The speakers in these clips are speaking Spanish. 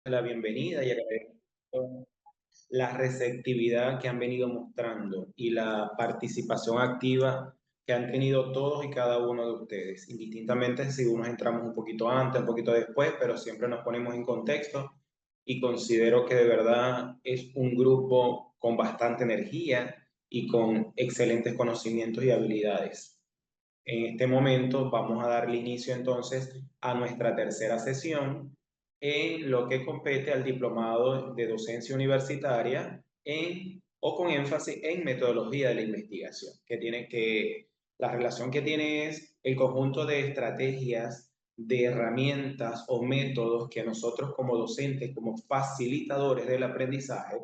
La bienvenida y agradezco la receptividad que han venido mostrando y la participación activa que han tenido todos y cada uno de ustedes, indistintamente si unos entramos un poquito antes, un poquito después, pero siempre nos ponemos en contexto y considero que de verdad es un grupo con bastante energía y con excelentes conocimientos y habilidades. En este momento vamos a darle inicio entonces a nuestra tercera sesión en lo que compete al diplomado de docencia universitaria o con énfasis en metodología de la investigación, la relación que tiene es el conjunto de estrategias, de herramientas o métodos que nosotros como docentes, como facilitadores del aprendizaje,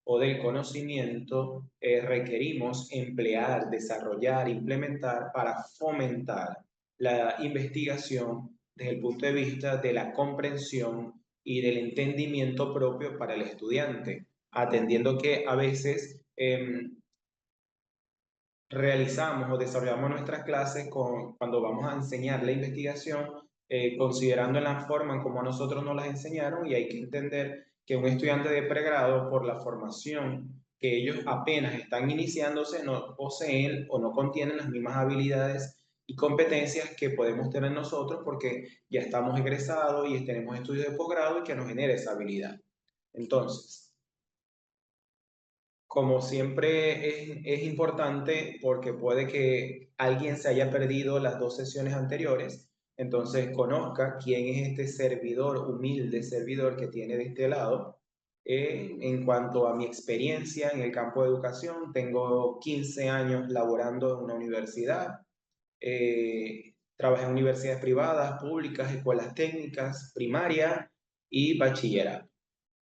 o del conocimiento requerimos emplear, desarrollar, implementar para fomentar la investigación desde el punto de vista de la comprensión y del entendimiento propio para el estudiante, atendiendo que a veces realizamos o desarrollamos nuestras clases cuando vamos a enseñar la investigación, considerando la forma en cómo a nosotros nos las enseñaron, y hay que entender que un estudiante de pregrado, por la formación que ellos apenas están iniciándose, no poseen o no contienen las mismas habilidades y competencias que podemos tener nosotros porque ya estamos egresados y tenemos estudios de posgrado y que nos genera esa habilidad. Entonces, como siempre es importante porque puede que alguien se haya perdido las dos sesiones anteriores, entonces conozca quién es este servidor, humilde servidor que tiene de este lado. En cuanto a mi experiencia en el campo de educación, tengo 15 años laborando en una universidad. Trabajé en universidades privadas, públicas, escuelas técnicas, primaria y bachillerato.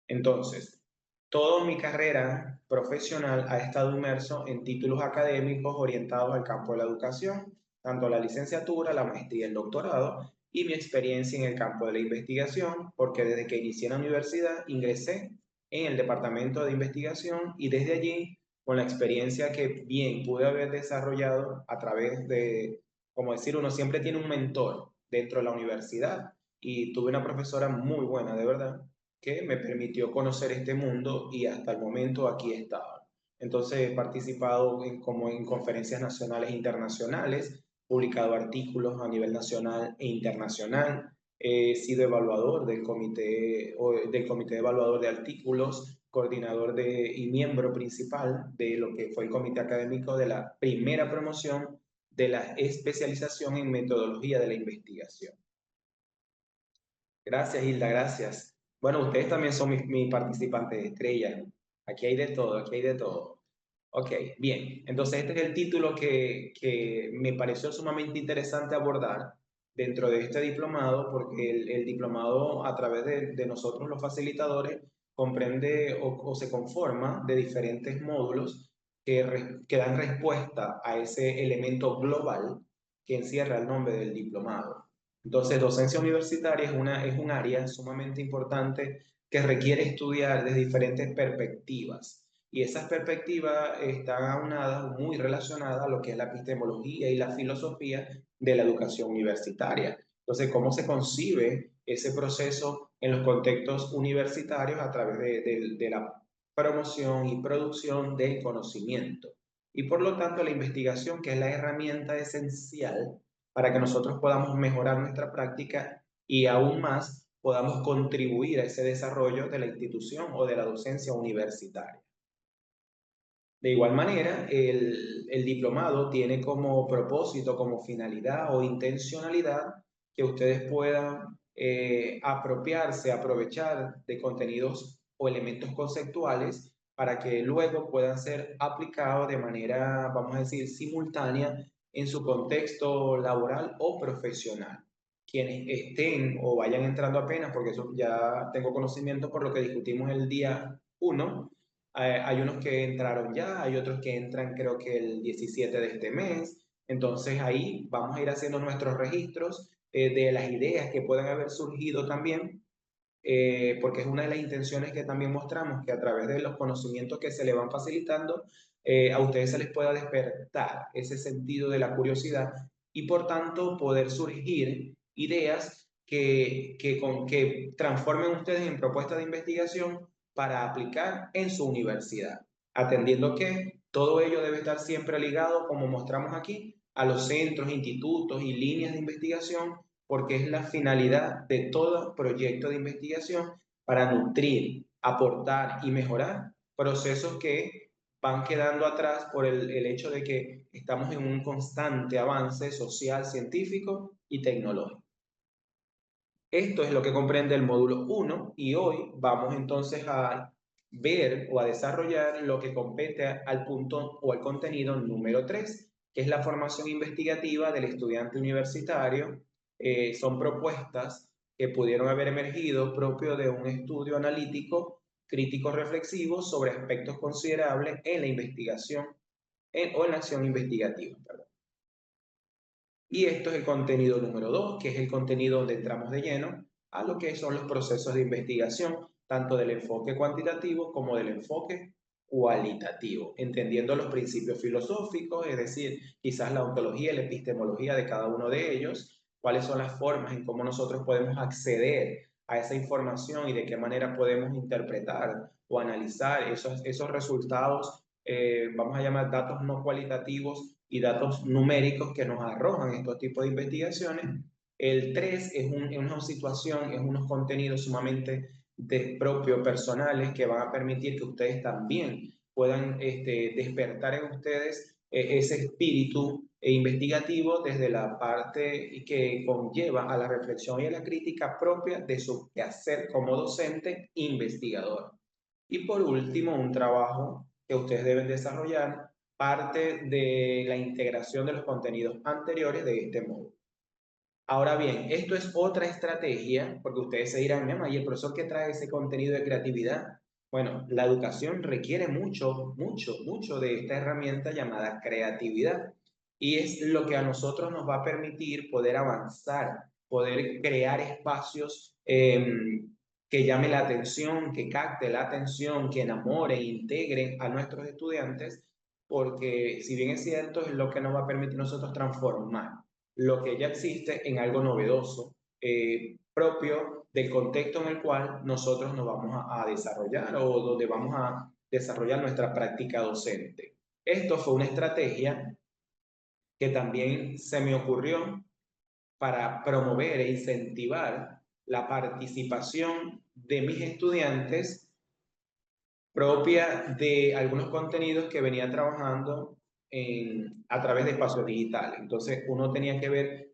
Entonces, toda mi carrera profesional ha estado inmerso en títulos académicos orientados al campo de la educación, tanto la licenciatura, la maestría y el doctorado, y mi experiencia en el campo de la investigación, porque desde que inicié en la universidad ingresé en el departamento de investigación y desde allí, con la experiencia que bien pude haber desarrollado a través de, como decir, uno siempre tiene un mentor dentro de la universidad y tuve una profesora muy buena, de verdad, que me permitió conocer este mundo y hasta el momento aquí he estado. Entonces he participado como en conferencias nacionales e internacionales, publicado artículos a nivel nacional e internacional, he sido evaluador del comité evaluador de artículos, coordinador y miembro principal de lo que fue el comité académico de la primera promoción de la especialización en metodología de la investigación. Gracias, Hilda, gracias. Bueno, ustedes también son mis participantes estrella. Aquí hay de todo, aquí hay de todo. Ok, bien. Entonces, este es el título que me pareció sumamente interesante abordar dentro de este diplomado, porque el diplomado, a través de nosotros los facilitadores, comprende o se conforma de diferentes módulos que dan respuesta a ese elemento global que encierra el nombre del diplomado. Entonces, docencia universitaria es un área sumamente importante que requiere estudiar desde diferentes perspectivas. Y esas perspectivas están aunadas, muy relacionadas a lo que es la epistemología y la filosofía de la educación universitaria. Entonces, ¿cómo se concibe ese proceso en los contextos universitarios a través de la promoción y producción del conocimiento? Y por lo tanto, la investigación, que es la herramienta esencial para que nosotros podamos mejorar nuestra práctica y aún más podamos contribuir a ese desarrollo de la institución o de la docencia universitaria. De igual manera, el diplomado tiene como propósito, como finalidad o intencionalidad que ustedes puedan apropiarse, aprovechar de contenidos o elementos conceptuales para que luego puedan ser aplicados de manera, vamos a decir, simultánea en su contexto laboral o profesional. Quienes estén o vayan entrando apenas, porque eso ya tengo conocimiento por lo que discutimos el día 1. Hay unos que entraron ya, hay otros que entran creo que el 17 de este mes. Entonces ahí vamos a ir haciendo nuestros registros de las ideas que puedan haber surgido también, porque es una de las intenciones que también mostramos, que a través de los conocimientos que se le van facilitando, a ustedes se les pueda despertar ese sentido de la curiosidad y por tanto poder surgir ideas que transformen ustedes en propuestas de investigación para aplicar en su universidad, atendiendo que todo ello debe estar siempre ligado, como mostramos aquí, a los centros, institutos y líneas de investigación, porque es la finalidad de todo proyecto de investigación para nutrir, aportar y mejorar procesos que van quedando atrás por el hecho de que estamos en un constante avance social, científico y tecnológico. Esto es lo que comprende el módulo 1 y hoy vamos entonces a ver o a desarrollar lo que compete al punto o al contenido número 3, que es la formación investigativa del estudiante universitario. Son propuestas que pudieron haber emergido propio de un estudio analítico, crítico reflexivo sobre aspectos considerables en la investigación o en la acción investigativa. Perdón. Y esto es el contenido número 2, que es el contenido donde entramos de lleno a lo que son los procesos de investigación, tanto del enfoque cuantitativo como del enfoque cualitativo, entendiendo los principios filosóficos, es decir, quizás la ontología y la epistemología de cada uno de ellos, cuáles son las formas en cómo nosotros podemos acceder a esa información y de qué manera podemos interpretar o analizar esos resultados, vamos a llamar datos no cualitativos y datos numéricos que nos arrojan estos tipos de investigaciones. El 3 es una situación, es unos contenidos sumamente propios, personales, que van a permitir que ustedes también puedan despertar en ustedes ese espíritu investigativo desde la parte que conlleva a la reflexión y a la crítica propia de su quehacer como docente investigador. Y por último, un trabajo que ustedes deben desarrollar, parte de la integración de los contenidos anteriores de este módulo. Ahora bien, esto es otra estrategia, porque ustedes se dirán, "Mema, ¿y el profesor qué trae ese contenido de creatividad?". Bueno, la educación requiere mucho de esta herramienta llamada creatividad. Y es lo que a nosotros nos va a permitir poder avanzar, poder crear espacios que llame la atención, que capte la atención, que enamore, integre a nuestros estudiantes, porque si bien es cierto, es lo que nos va a permitir nosotros transformar lo que ya existe en algo novedoso, propio del contexto en el cual nosotros nos vamos a desarrollar o donde vamos a desarrollar nuestra práctica docente. Esto fue una estrategia que también se me ocurrió para promover e incentivar la participación de mis estudiantes propia de algunos contenidos que venía trabajando a través de espacios digitales. Entonces, uno tenía que ver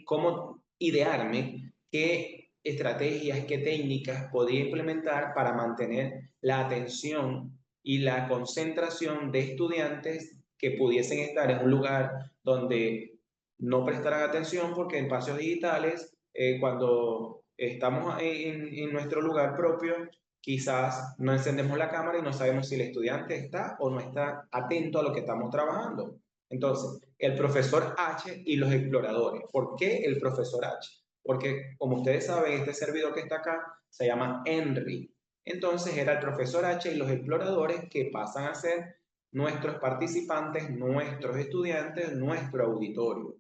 cómo idearme, qué estrategias, qué técnicas podía implementar para mantener la atención y la concentración de estudiantes que pudiesen estar en un lugar donde no prestaran atención, porque en espacios digitales, cuando estamos en nuestro lugar propio, quizás no encendemos la cámara y no sabemos si el estudiante está o no está atento a lo que estamos trabajando. Entonces, el profesor H y los exploradores. ¿Por qué el profesor H? Porque, como ustedes saben, este servidor que está acá se llama Henry. Entonces, era el profesor H y los exploradores que pasan a ser nuestros participantes, nuestros estudiantes, nuestro auditorio.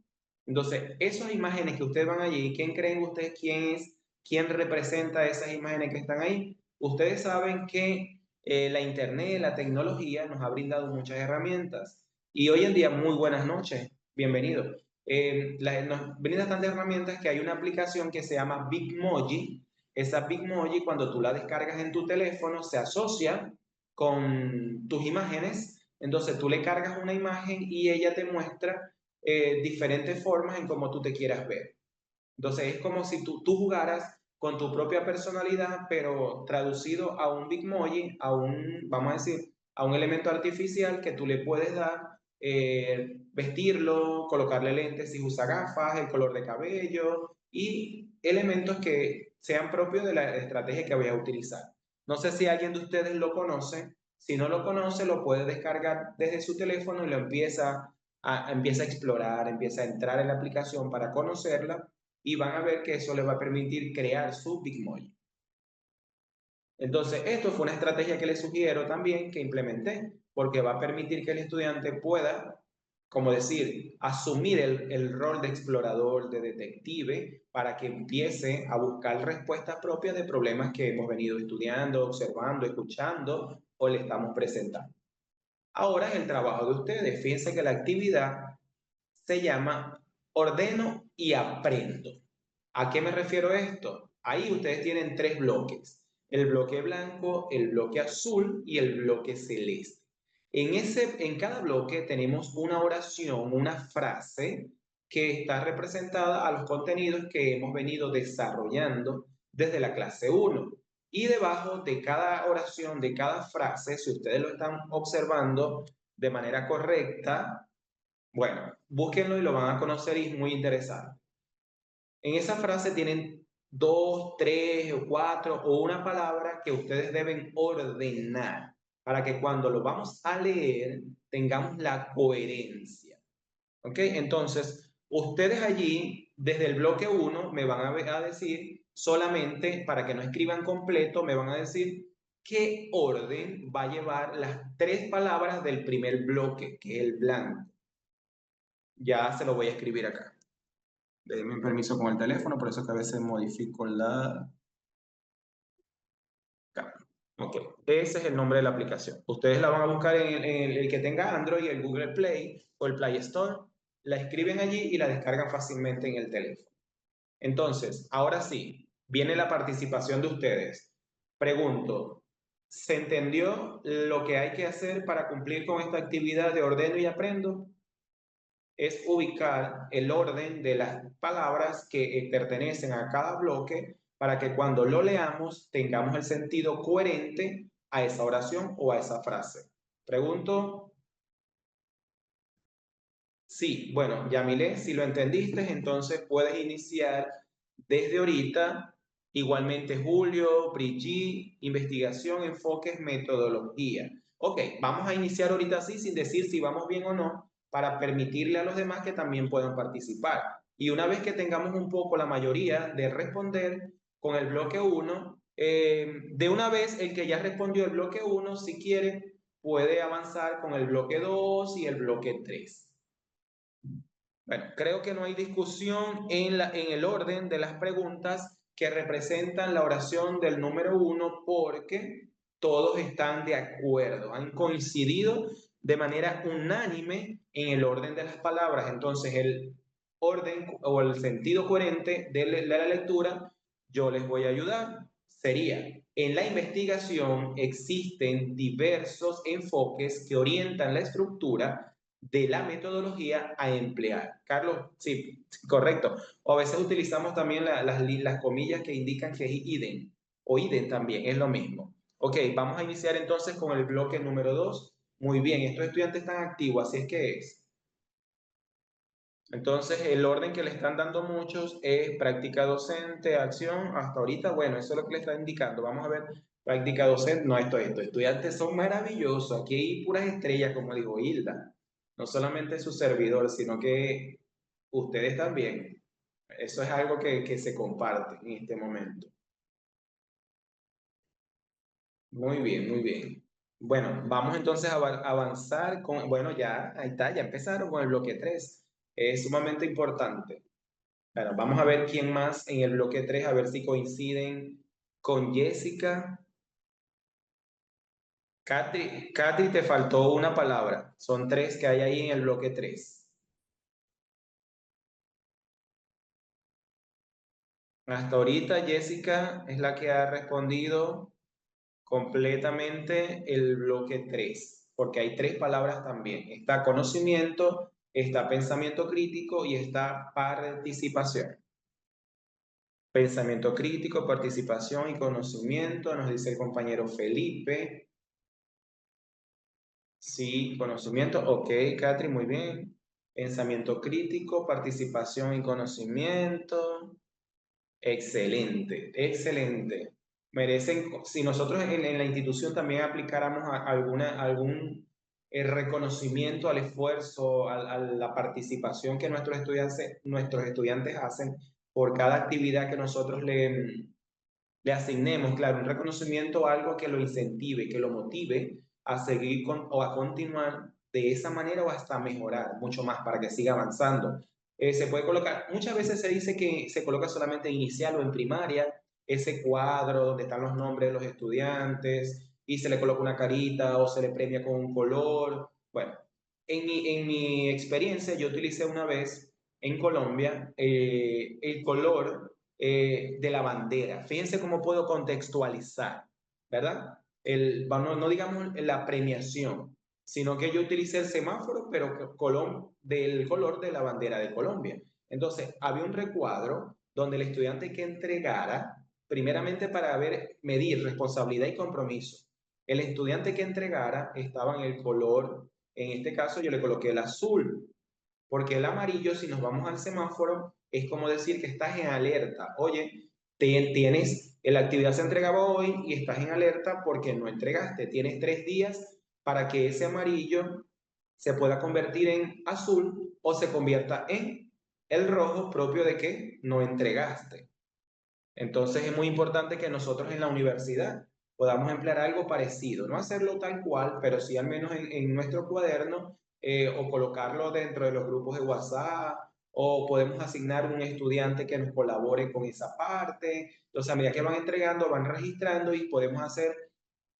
Entonces, esas imágenes que ustedes van allí, ¿quién creen ustedes quién es? ¿Quién representa esas imágenes que están ahí? Ustedes saben que la Internet, la tecnología nos ha brindado muchas herramientas y hoy en día, muy buenas noches, bienvenido. Nos brinda tantas herramientas que hay una aplicación que se llama Bitmoji. Esa Bitmoji, cuando tú la descargas en tu teléfono, se asocia con tus imágenes. Entonces tú le cargas una imagen y ella te muestra diferentes formas en cómo tú te quieras ver. Entonces es como si tú jugaras con tu propia personalidad, pero traducido a un Bitmoji, vamos a decir, a un elemento artificial que tú le puedes dar, vestirlo, colocarle lentes si usa gafas, el color de cabello y elementos que sean propios de la estrategia que voy a utilizar. No sé si alguien de ustedes lo conoce. Si no lo conoce, lo puede descargar desde su teléfono y lo empieza a explorar, empieza a entrar en la aplicación para conocerla y van a ver que eso les va a permitir crear su Bitmoji. Entonces, esto fue una estrategia que les sugiero también que implementé, porque va a permitir que el estudiante pueda, como decir, asumir el rol de explorador, de detective, para que empiece a buscar respuestas propias de problemas que hemos venido estudiando, observando, escuchando o le estamos presentando. Ahora es el trabajo de ustedes. Fíjense que la actividad se llama ordeno y aprendo. ¿A qué me refiero esto? Ahí ustedes tienen tres bloques: el bloque blanco, el bloque azul y el bloque celeste. En cada bloque tenemos una oración, una frase que está representada a los contenidos que hemos venido desarrollando desde la clase 1. Y debajo de cada oración, de cada frase, si ustedes lo están observando de manera correcta, bueno, búsquenlo y lo van a conocer y es muy interesante. En esa frase tienen dos, tres o cuatro o una palabra que ustedes deben ordenar para que cuando lo vamos a leer tengamos la coherencia. ¿Ok? Entonces, ustedes allí, desde el bloque 1, me van a decir solamente, para que no escriban completo, me van a decir qué orden va a llevar las tres palabras del primer bloque, que es el blanco. Ya se lo voy a escribir acá. Denme permiso con el teléfono, por eso que a veces modifico la... Ok, ese es el nombre de la aplicación. Ustedes la van a buscar en el que tenga Android, el Google Play o el Play Store, la escriben allí y la descargan fácilmente en el teléfono. Entonces, ahora sí, viene la participación de ustedes. Pregunto, ¿se entendió lo que hay que hacer para cumplir con esta actividad de ordeno y aprendo? Es ubicar el orden de las palabras que pertenecen a cada bloque para que cuando lo leamos tengamos el sentido coherente a esa oración o a esa frase. Pregunto. Sí, bueno, Yamile, si lo entendiste, entonces puedes iniciar desde ahorita. Igualmente, Julio, Brigitte, investigación, enfoques, metodología. Ok, vamos a iniciar ahorita así, sin decir si vamos bien o no, para permitirle a los demás que también puedan participar. Y una vez que tengamos un poco la mayoría de responder con el bloque 1, de una vez el que ya respondió el bloque 1, si quiere, puede avanzar con el bloque 2 y el bloque 3. Bueno, creo que no hay discusión en el orden de las preguntas que representan la oración del número 1 porque todos están de acuerdo, han coincidido de manera unánime en el orden de las palabras. Entonces, el orden o el sentido coherente de la lectura, yo les voy a ayudar. Sería, en la investigación existen diversos enfoques que orientan la estructura de la metodología a emplear. Carlos, sí, correcto. O a veces utilizamos también las comillas que indican que es idem, o idem también, es lo mismo. Ok, vamos a iniciar entonces con el bloque número 2. Muy bien, estos estudiantes están activos, así es que es. Entonces, el orden que le están dando muchos es práctica docente, acción. Hasta ahorita, bueno, eso es lo que le está indicando. Vamos a ver, práctica docente. No, estos estudiantes son maravillosos. Aquí hay puras estrellas, como dijo Hilda. No solamente su servidor, sino que ustedes también. Eso es algo que se comparte en este momento. Muy bien, muy bien. Bueno, vamos entonces a avanzar con, bueno, ya, ahí está, ya empezaron con el bloque 3. Es sumamente importante. Bueno, vamos a ver quién más en el bloque 3, a ver si coinciden con Jessica. Katri, te faltó una palabra. Son tres que hay ahí en el bloque 3. Hasta ahorita Jessica es la que ha respondido completamente el bloque 3, porque hay tres palabras también. Está conocimiento, está pensamiento crítico y está participación. Pensamiento crítico, participación y conocimiento, nos dice el compañero Felipe. Sí, conocimiento. Ok, Catri, muy bien. Pensamiento crítico, participación y conocimiento. Excelente, excelente. Merecen, si nosotros en la institución también aplicáramos algún reconocimiento al esfuerzo, a la participación que nuestros estudiantes hacen por cada actividad que nosotros le asignemos, claro, un reconocimiento, algo que lo incentive, que lo motive a seguir o a continuar de esa manera o hasta mejorar mucho más para que siga avanzando. Se puede colocar, muchas veces se dice que se coloca solamente en inicial o en primaria, ese cuadro donde están los nombres de los estudiantes y se le coloca una carita o se le premia con un color. Bueno, en mi experiencia yo utilicé una vez en Colombia el color de la bandera. Fíjense cómo puedo contextualizar, ¿verdad? No digamos la premiación, sino que yo utilicé el semáforo, pero del color de la bandera de Colombia. Entonces, había un recuadro donde el estudiante que entregara, primeramente para medir responsabilidad y compromiso, el estudiante que entregara estaba en el color, en este caso yo le coloqué el azul, porque el amarillo, si nos vamos al semáforo, es como decir que estás en alerta. Oye, la actividad se entregaba hoy y estás en alerta porque no entregaste. Tienes 3 días para que ese amarillo se pueda convertir en azul o se convierta en el rojo propio de que no entregaste. Entonces es muy importante que nosotros en la universidad podamos emplear algo parecido, no hacerlo tal cual, pero sí al menos en nuestro cuaderno o colocarlo dentro de los grupos de WhatsApp o podemos asignar un estudiante que nos colabore con esa parte. Entonces a medida que van entregando, van registrando y podemos hacer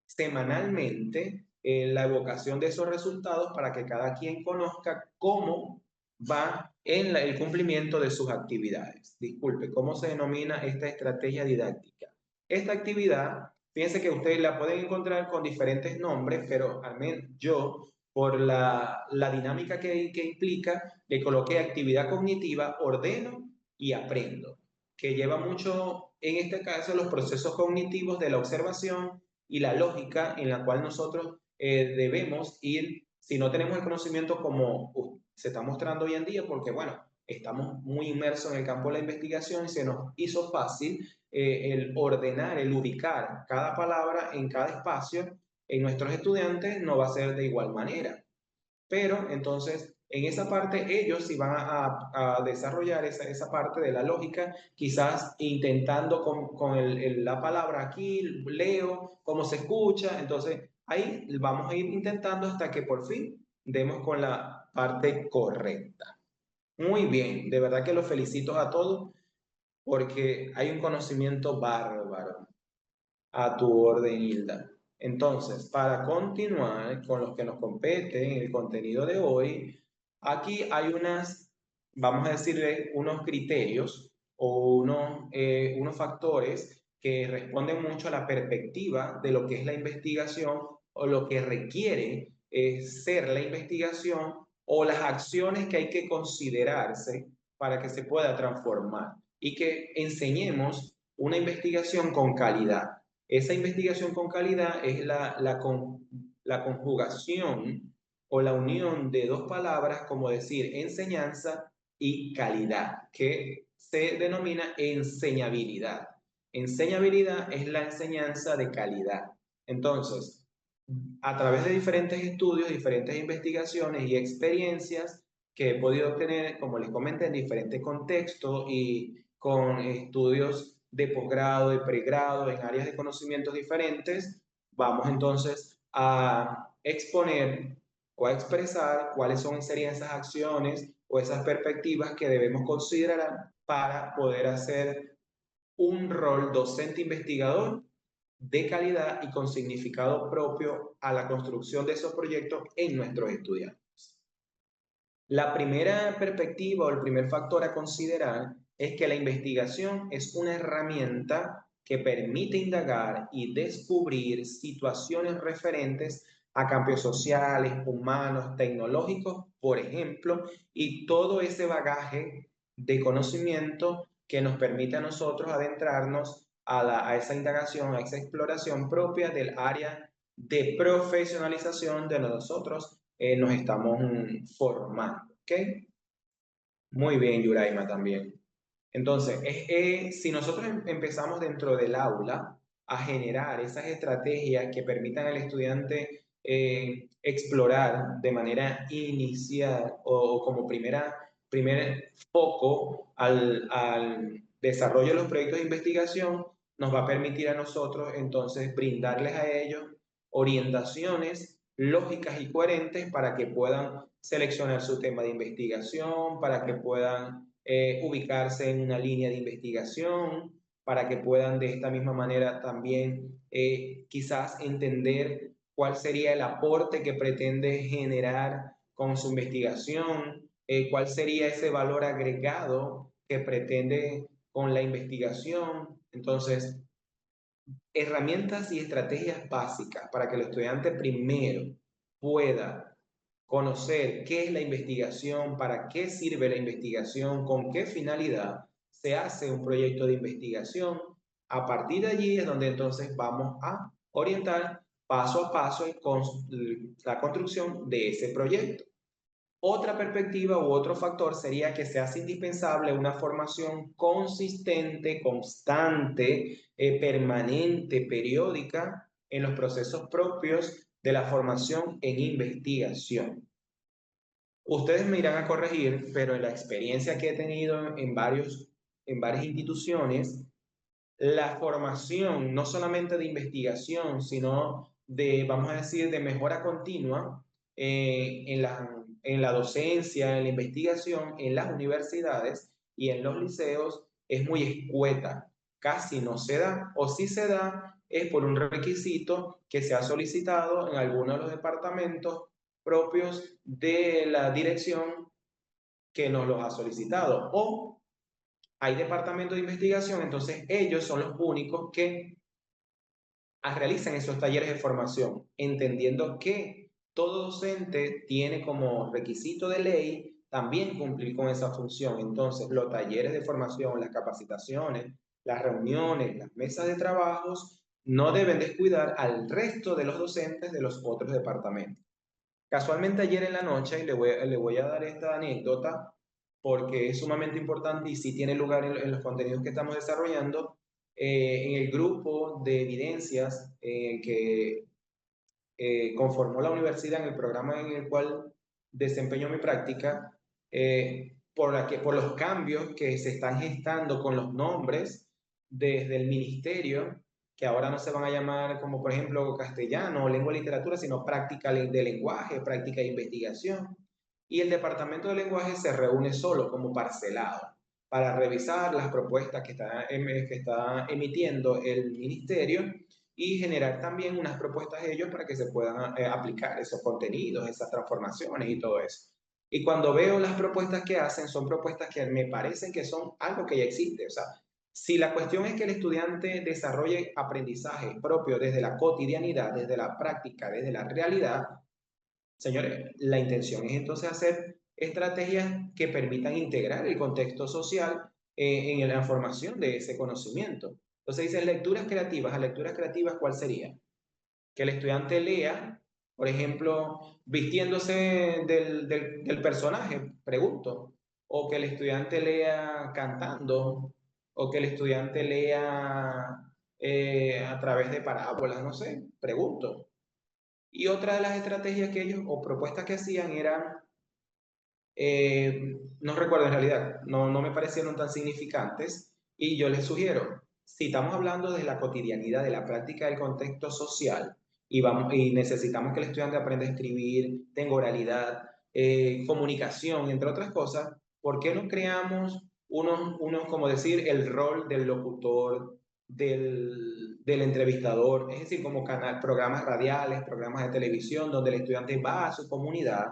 semanalmente la evocación de esos resultados para que cada quien conozca cómo va en el cumplimiento de sus actividades. Disculpe, ¿cómo se denomina esta estrategia didáctica? Esta actividad, fíjense que ustedes la pueden encontrar con diferentes nombres, pero al menos yo, por la dinámica que implica, le coloqué actividad cognitiva, ordeno y aprendo, que lleva mucho, en este caso, los procesos cognitivos de la observación y la lógica en la cual nosotros debemos ir, si no tenemos el conocimiento como se está mostrando hoy en día, porque bueno, estamos muy inmersos en el campo de la investigación y se nos hizo fácil el ordenar, el ubicar cada palabra en cada espacio en nuestros estudiantes, no va a ser de igual manera. Pero entonces, en esa parte, ellos sí van a desarrollar esa parte de la lógica, quizás intentando con la palabra aquí, leo, cómo se escucha. Entonces, ahí vamos a ir intentando hasta que por fin demos con la parte correcta. Muy bien, de verdad que los felicito a todos porque hay un conocimiento bárbaro a tu orden, Hilda. Entonces, para continuar con los que nos competen en el contenido de hoy, aquí hay vamos a decirle, unos criterios o unos factores que responden mucho a la perspectiva de lo que es la investigación o lo que requiere ser la investigación o las acciones que hay que considerarse para que se pueda transformar y que enseñemos una investigación con calidad. Esa investigación con calidad es la conjugación o la unión de dos palabras, como decir enseñanza y calidad, que se denomina enseñabilidad. Enseñabilidad es la enseñanza de calidad. Entonces, a través de diferentes estudios, diferentes investigaciones y experiencias que he podido obtener, como les comenté, en diferentes contextos y con estudios de posgrado y pregrado en áreas de conocimientos diferentes, vamos entonces a exponer o a expresar serían esas acciones o esas perspectivas que debemos considerar para poder hacer un rol docente investigador de calidad y con significado propio a la construcción de esos proyectos en nuestros estudiantes. La primera perspectiva o el primer factor a considerar es que la investigación es una herramienta que permite indagar y descubrir situaciones referentes a cambios sociales, humanos, tecnológicos, por ejemplo, y todo ese bagaje de conocimiento que nos permite a nosotros adentrarnos a esa indagación, a esa exploración propia del área de profesionalización de nosotros nos estamos formando, ¿ok? Muy bien, Yuraima, también. Entonces, si nosotros empezamos dentro del aula a generar esas estrategias que permitan al estudiante explorar de manera inicial o como primer foco al desarrollo de los proyectos de investigación, nos va a permitir a nosotros entonces brindarles a ellos orientaciones lógicas y coherentes para que puedan seleccionar su tema de investigación, para que puedan ubicarse en una línea de investigación, para que puedan de esta misma manera también quizás entender cuál sería el aporte que pretende generar con su investigación, cuál sería ese valor agregado que pretende con la investigación. Entonces, herramientas y estrategias básicas para que el estudiante primero pueda conocer qué es la investigación, para qué sirve la investigación, con qué finalidad se hace un proyecto de investigación. A partir de allí es donde entonces vamos a orientar paso a paso la construcción de ese proyecto. Otra perspectiva u otro factor sería que se hace indispensable una formación consistente, constante, permanente, periódica en los procesos propios de la formación en investigación. Ustedes me irán a corregir, pero en la experiencia que he tenido en varias instituciones, la formación no solamente de investigación, sino de, vamos a decir, de mejora continua en la docencia, en la investigación, en las universidades y en los liceos es muy escueta. Casi no se da, o si se da, es por un requisito que se ha solicitado en algunos de los departamentos propios de la dirección que nos los ha solicitado, o hay departamentos de investigación, entonces ellos son los únicos que realizan esos talleres de formación, entendiendo que todo docente tiene como requisito de ley también cumplir con esa función. Entonces, los talleres de formación, las capacitaciones, las reuniones, las mesas de trabajos, no deben descuidar al resto de los docentes de los otros departamentos. Casualmente ayer en la noche, y le voy a dar esta anécdota porque es sumamente importante y sí tiene lugar en los contenidos que estamos desarrollando, en el grupo de evidencias que conformó la universidad en el programa en el cual desempeño mi práctica, por los cambios que se están gestando con los nombres desde el ministerio, que ahora no se van a llamar como por ejemplo castellano o lengua y literatura, sino práctica de lenguaje, práctica de investigación. Y el departamento de lenguaje se reúne solo como parcelado para revisar las propuestas que está emitiendo el ministerio y generar también unas propuestas de ellos para que se puedan aplicar esos contenidos, esas transformaciones y todo eso. Y cuando veo las propuestas que hacen, son propuestas que me parecen que son algo que ya existe. O sea, si la cuestión es que el estudiante desarrolle aprendizaje propio desde la cotidianidad, desde la práctica, desde la realidad, señores, la intención es entonces hacer estrategias que permitan integrar el contexto social en la formación de ese conocimiento. Entonces dicen lecturas creativas. ¿A lecturas creativas cuál sería? Que el estudiante lea, por ejemplo, vistiéndose del personaje, pregunto, o que el estudiante lea cantando, o que el estudiante lea a través de parábolas, no sé, pregunto. Y otra de las estrategias que ellos o propuestas que hacían eran, no recuerdo en realidad, no me parecieron tan significantes y yo les sugiero, si estamos hablando de la cotidianidad, de la práctica del contexto social y necesitamos que el estudiante aprenda a escribir, tenga oralidad, comunicación, entre otras cosas, ¿por qué no creamos como decir, el rol del locutor, del entrevistador, es decir, como programas radiales, programas de televisión, donde el estudiante va a su comunidad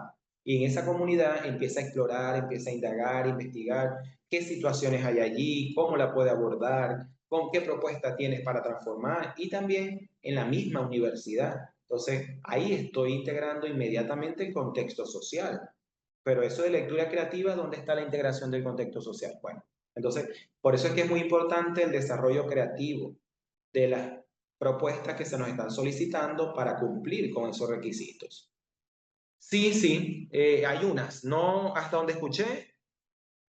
y en esa comunidad empieza a explorar, empieza a indagar, investigar qué situaciones hay allí, cómo la puede abordar, con qué propuesta tienes para transformar y también en la misma universidad. Entonces, ahí estoy integrando inmediatamente el contexto social. Pero eso de lectura creativa, ¿dónde está la integración del contexto social? Bueno, entonces, por eso es que es muy importante el desarrollo creativo de las propuestas que se nos están solicitando para cumplir con esos requisitos. Sí, sí, hay unas. No, hasta donde escuché,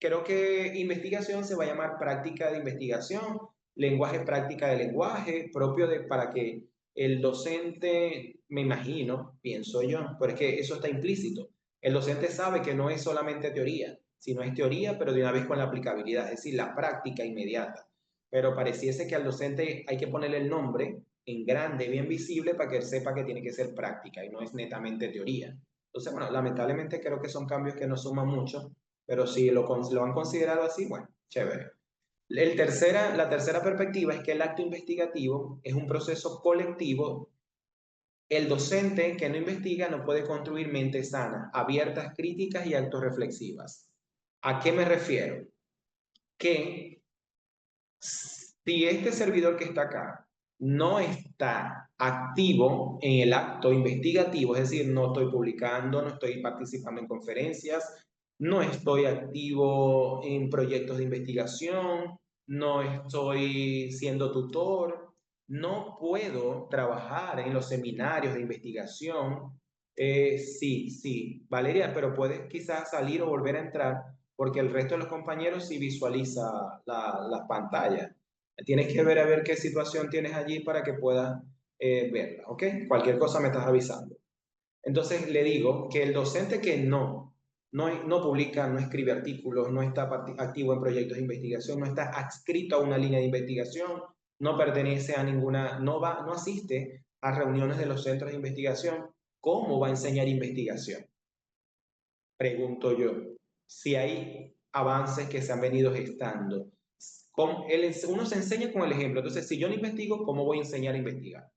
creo que investigación se va a llamar práctica de investigación, lenguaje práctica de lenguaje, propio para que el docente, me imagino, pienso yo, pero es que eso está implícito. El docente sabe que no es solamente teoría, sino es teoría, pero de una vez con la aplicabilidad, es decir, la práctica inmediata. Pero pareciese que al docente hay que ponerle el nombre en grande, bien visible, para que él sepa que tiene que ser práctica y no es netamente teoría. Entonces, bueno, lamentablemente creo que son cambios que no suman mucho, pero si lo han considerado así, bueno, chévere. La tercera perspectiva es que el acto investigativo es un proceso colectivo. El docente que no investiga no puede construir mentes sanas, abiertas, críticas y autorreflexivas. ¿A qué me refiero? Que si este servidor que está acá no está activo en el acto investigativo, es decir, no estoy publicando, no estoy participando en conferencias, no estoy activo en proyectos de investigación, no estoy siendo tutor, no puedo trabajar en los seminarios de investigación. Sí, Valeria, pero puedes quizás salir o volver a entrar porque el resto de los compañeros sí visualiza la pantalla. Tienes que ver a ver qué situación tienes allí para que puedas verla, ¿ok? Cualquier cosa me estás avisando. Entonces le digo que el docente que no publica, no escribe artículos, no está activo en proyectos de investigación, no está adscrito a una línea de investigación, no pertenece a ninguna, no asiste a reuniones de los centros de investigación, ¿cómo va a enseñar investigación? Pregunto yo, si hay avances que se han venido gestando. Uno se enseña con el ejemplo. Entonces, si yo no investigo, ¿cómo voy a enseñar a investigar?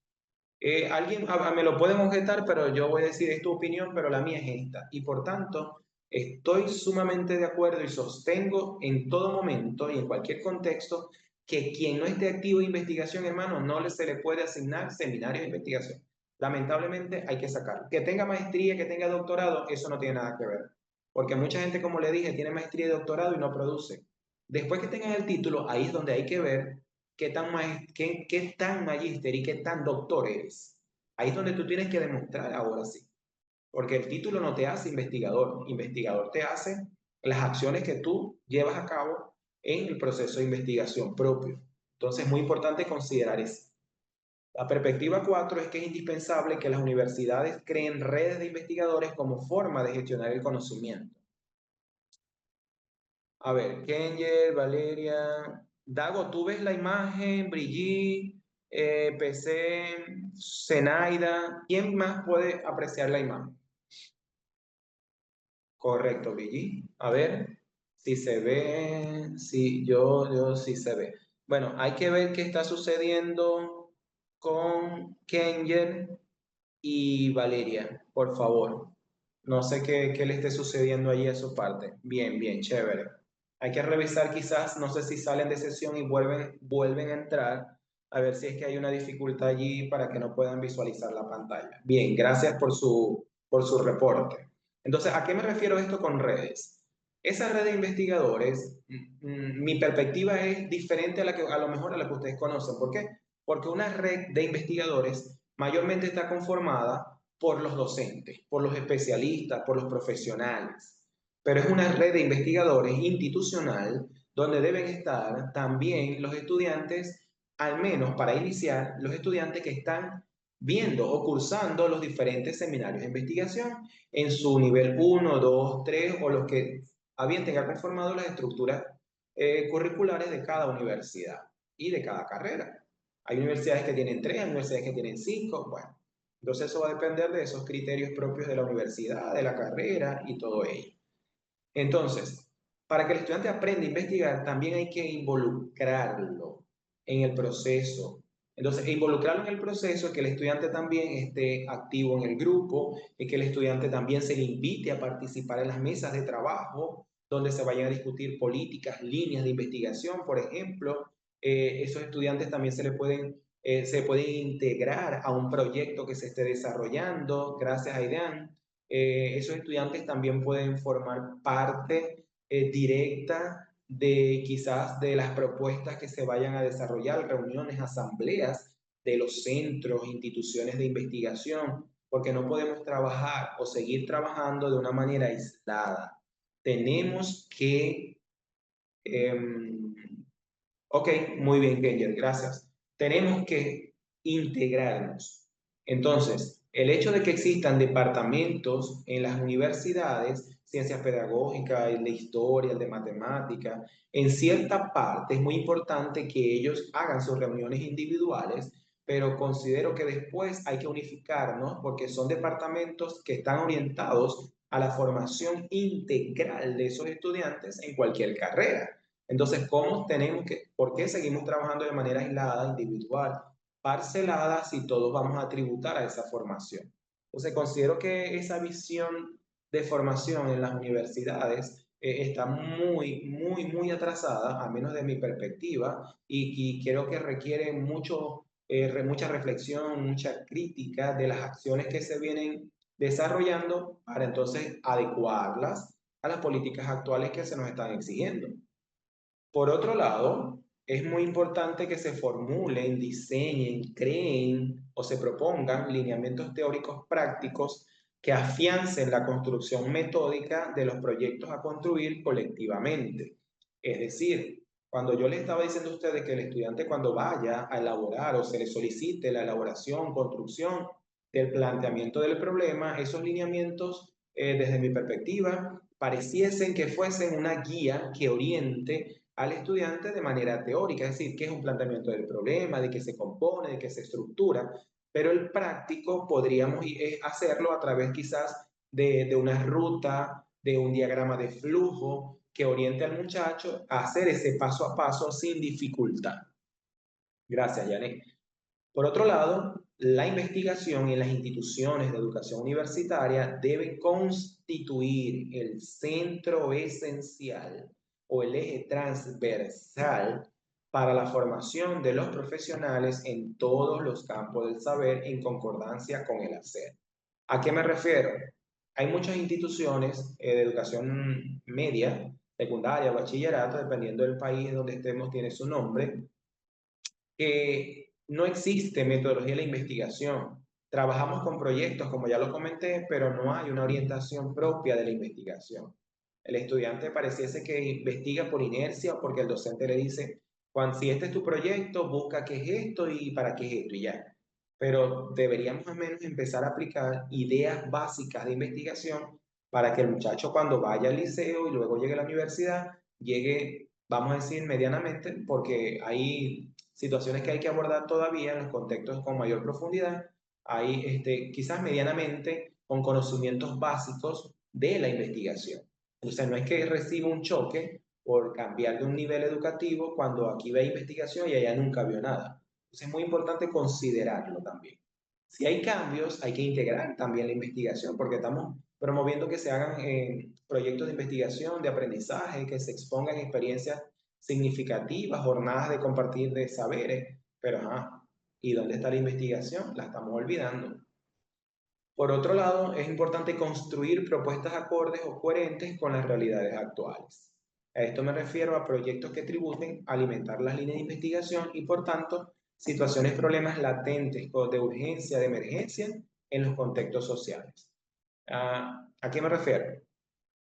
Alguien me lo pueden objetar, pero yo voy a decir, es tu opinión, pero la mía es esta. Y por tanto, estoy sumamente de acuerdo y sostengo en todo momento y en cualquier contexto que quien no esté activo en investigación, hermano, se le puede asignar seminarios de investigación. Lamentablemente hay que sacarlo. Que tenga maestría, que tenga doctorado, eso no tiene nada que ver. Porque mucha gente, como le dije, tiene maestría y doctorado y no produce. Después que tengan el título, ahí es donde hay que ver qué tan magíster y qué tan doctor eres. Ahí es donde tú tienes que demostrar ahora sí. Porque el título no te hace investigador. Investigador te hace las acciones que tú llevas a cabo en el proceso de investigación propio. Entonces es muy importante considerar eso. La perspectiva 4 es que es indispensable que las universidades creen redes de investigadores como forma de gestionar el conocimiento. A ver, Kenger, Valeria, Dago, ¿tú ves la imagen? Brigitte, PC, Zenaida, ¿quién más puede apreciar la imagen? Correcto, Brigitte. A ver si se ve, si yo sí se ve. Bueno, hay que ver qué está sucediendo con Kenger y Valeria, por favor. No sé qué le esté sucediendo ahí a su parte. Bien, bien, chévere. Hay que revisar quizás, no sé si salen de sesión y vuelven a entrar, a ver si es que hay una dificultad allí para que no puedan visualizar la pantalla. Bien, gracias por su reporte. Entonces, ¿a qué me refiero esto con redes? Esa red de investigadores, mi perspectiva es diferente a la que a lo mejor a la que ustedes conocen. ¿Por qué? Porque una red de investigadores mayormente está conformada por los docentes, por los especialistas, por los profesionales, pero es una red de investigadores institucional donde deben estar también los estudiantes, al menos para iniciar, los estudiantes que están viendo o cursando los diferentes seminarios de investigación en su nivel 1, 2, 3 o los que habían tenga conformado las estructuras curriculares de cada universidad y de cada carrera. Hay universidades que tienen 3, hay universidades que tienen 5, bueno. Entonces eso va a depender de esos criterios propios de la universidad, de la carrera y todo ello. Entonces, para que el estudiante aprenda a investigar, también hay que involucrarlo en el proceso. Entonces, involucrarlo en el proceso, que el estudiante también esté activo en el grupo, y que el estudiante también se le invite a participar en las mesas de trabajo, donde se vayan a discutir políticas, líneas de investigación, por ejemplo. Esos estudiantes también se pueden integrar a un proyecto que se esté desarrollando, gracias a IDEAN. Esos estudiantes también pueden formar parte directa de quizás de las propuestas que se vayan a desarrollar, reuniones, asambleas de los centros, instituciones de investigación, porque no podemos trabajar o seguir trabajando de una manera aislada. Tenemos que ok, muy bien, Kenger, gracias. Tenemos que integrarnos. Entonces, el hecho de que existan departamentos en las universidades, ciencias pedagógicas, el de historia, el de matemática, en cierta parte es muy importante que ellos hagan sus reuniones individuales pero considero que después hay que unificarnos porque son departamentos que están orientados a la formación integral de esos estudiantes en cualquier carrera. Entonces, por qué seguimos trabajando de manera aislada, individual, parcelada, si todos vamos a tributar a esa formación? Entonces, considero que esa visión de formación en las universidades está muy atrasada, al menos de mi perspectiva, y creo que requiere mucha reflexión, mucha crítica de las acciones que se vienen desarrollando para entonces adecuarlas a las políticas actuales que se nos están exigiendo. Por otro lado, es muy importante que se formulen, diseñen, creen o se propongan lineamientos teóricos prácticos que afiancen la construcción metódica de los proyectos a construir colectivamente. Es decir, cuando yo le estaba diciendo a ustedes que el estudiante cuando vaya a elaborar o se le solicite la elaboración, construcción del planteamiento del problema, esos lineamientos, desde mi perspectiva, pareciesen que fuesen una guía que oriente al estudiante de manera teórica, es decir, qué es un planteamiento del problema, de qué se compone, de qué se estructura, pero el práctico podríamos hacerlo a través quizás de una ruta, de un diagrama de flujo que oriente al muchacho a hacer ese paso a paso sin dificultad. Gracias, Janet. Por otro lado, la investigación en las instituciones de educación universitaria debe constituir el centro esencial o el eje transversal para la formación de los profesionales en todos los campos del saber en concordancia con el hacer. ¿A qué me refiero? Hay muchas instituciones de educación media, secundaria, bachillerato, dependiendo del país donde estemos, tiene su nombre, que no existe metodología de la investigación. Trabajamos con proyectos, como ya lo comenté, pero no hay una orientación propia de la investigación. El estudiante pareciese que investiga por inercia o porque el docente le dice, Juan, si este es tu proyecto, busca qué es esto y para qué es esto y ya. Pero deberíamos al menos empezar a aplicar ideas básicas de investigación para que el muchacho cuando vaya al liceo y luego llegue a la universidad, llegue, vamos a decir, medianamente, porque hay situaciones que hay que abordar todavía en los contextos con mayor profundidad, hay quizás medianamente con conocimientos básicos de la investigación. O sea, no es que reciba un choque por cambiar de un nivel educativo cuando aquí ve investigación y allá nunca vio nada. Entonces es muy importante considerarlo también. Si hay cambios, hay que integrar también la investigación, porque estamos promoviendo que se hagan proyectos de investigación, de aprendizaje, que se expongan experiencias significativas, jornadas de compartir de saberes, pero ¿y dónde está la investigación? La estamos olvidando. Por otro lado, es importante construir propuestas acordes o coherentes con las realidades actuales. A esto me refiero a proyectos que tributen a alimentar las líneas de investigación y, por tanto, situaciones, problemas latentes o de urgencia, de emergencia en los contextos sociales. ¿A qué me refiero?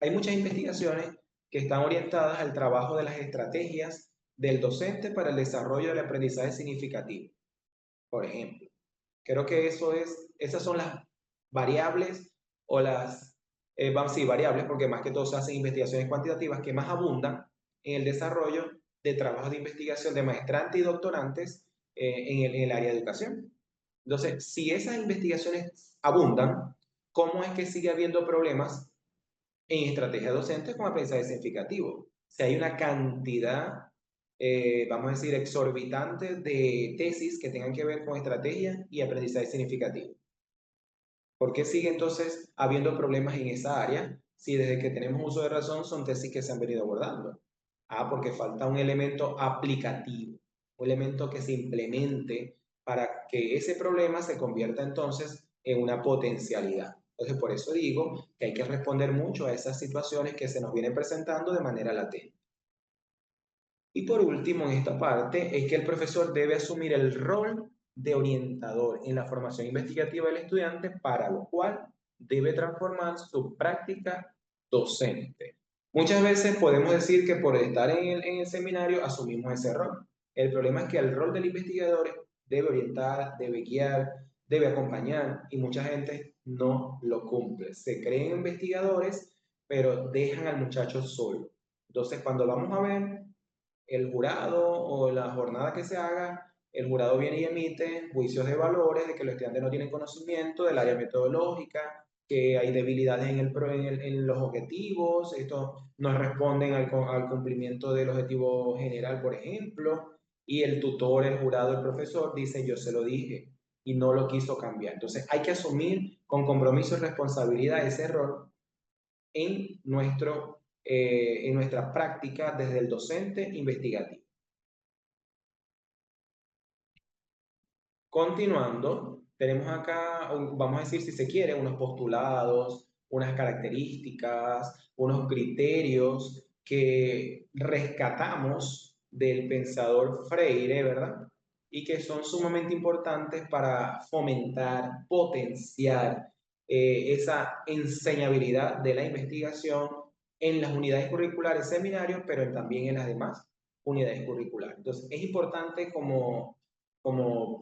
Hay muchas investigaciones que están orientadas al trabajo de las estrategias del docente para el desarrollo del aprendizaje significativo, por ejemplo. Creo que esas son las variables o sí, variables, porque más que todo se hacen investigaciones cuantitativas que más abundan en el desarrollo de trabajos de investigación de maestrantes y doctorantes en el área de educación. Entonces, si esas investigaciones abundan, ¿cómo es que sigue habiendo problemas en estrategia docente con aprendizaje significativo? Si hay una cantidad, vamos a decir, exorbitante de tesis que tengan que ver con estrategia y aprendizaje significativo. ¿Por qué sigue entonces habiendo problemas en esa área si desde que tenemos uso de razón son tesis que se han venido abordando? Porque falta un elemento aplicativo, un elemento que se implemente para que ese problema se convierta entonces en una potencialidad. Entonces, por eso digo que hay que responder mucho a esas situaciones que se nos vienen presentando de manera latente. Y por último, en esta parte, es que el profesor debe asumir el rol de orientador en la formación investigativa del estudiante, para lo cual debe transformar su práctica docente. Muchas veces podemos decir que por estar en el seminario asumimos ese rol. El problema es que el rol del investigador debe orientar, debe guiar, debe acompañar, y mucha gente no lo cumple. Se creen investigadores, pero dejan al muchacho solo. Entonces, cuando vamos a ver el jurado o la jornada que se haga, el jurado viene y emite juicios de valores de que los estudiantes no tienen conocimiento del área metodológica, que hay debilidades en los objetivos, estos no responden al cumplimiento del objetivo general, por ejemplo, y el tutor, el jurado, el profesor dice, yo se lo dije y no lo quiso cambiar. Entonces hay que asumir con compromiso y responsabilidad ese error en nuestra práctica desde el docente investigativo. Continuando, tenemos acá, vamos a decir, si se quiere, unos postulados, unas características, unos criterios que rescatamos del pensador Freire, ¿verdad? Y que son sumamente importantes para fomentar, potenciar esa enseñabilidad de la investigación en las unidades curriculares seminarios, pero también en las demás unidades curriculares. Entonces, es importante como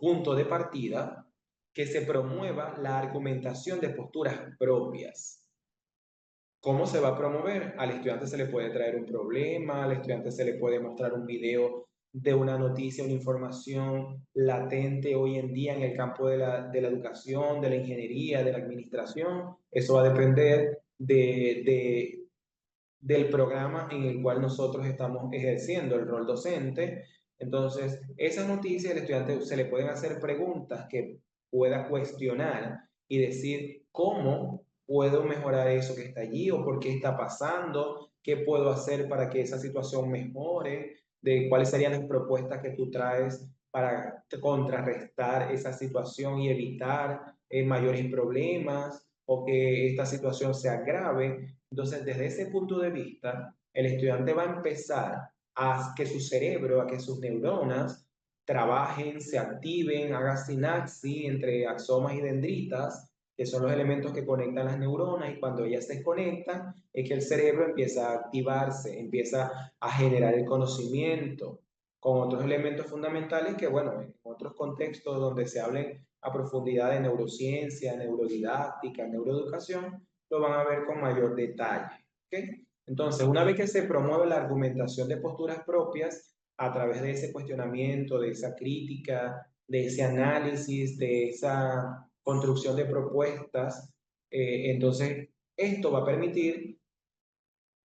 punto de partida que se promueva la argumentación de posturas propias. ¿Cómo se va a promover? Al estudiante se le puede traer un problema, al estudiante se le puede mostrar un video de una noticia, una información latente hoy en día en el campo de la educación, de la ingeniería, de la administración. Eso va a depender del programa en el cual nosotros estamos ejerciendo el rol docente. Entonces, esa noticia, el estudiante se le pueden hacer preguntas que pueda cuestionar y decir cómo puedo mejorar eso que está allí o por qué está pasando, qué puedo hacer para que esa situación mejore, de cuáles serían las propuestas que tú traes para contrarrestar esa situación y evitar mayores problemas o que esta situación se agrave. Entonces, desde ese punto de vista, el estudiante va a empezar a que su cerebro, a que sus neuronas trabajen, se activen, haga sinapsis entre axomas y dendritas, que son los elementos que conectan las neuronas, y cuando ellas se desconectan, es que el cerebro empieza a activarse, empieza a generar el conocimiento, con otros elementos fundamentales que, bueno, en otros contextos donde se hablen a profundidad de neurociencia, neurodidáctica, neuroeducación, lo van a ver con mayor detalle. ¿Okay? Entonces, una vez que se promueve la argumentación de posturas propias a través de ese cuestionamiento, de esa crítica, de ese análisis, de esa construcción de propuestas, entonces esto va a permitir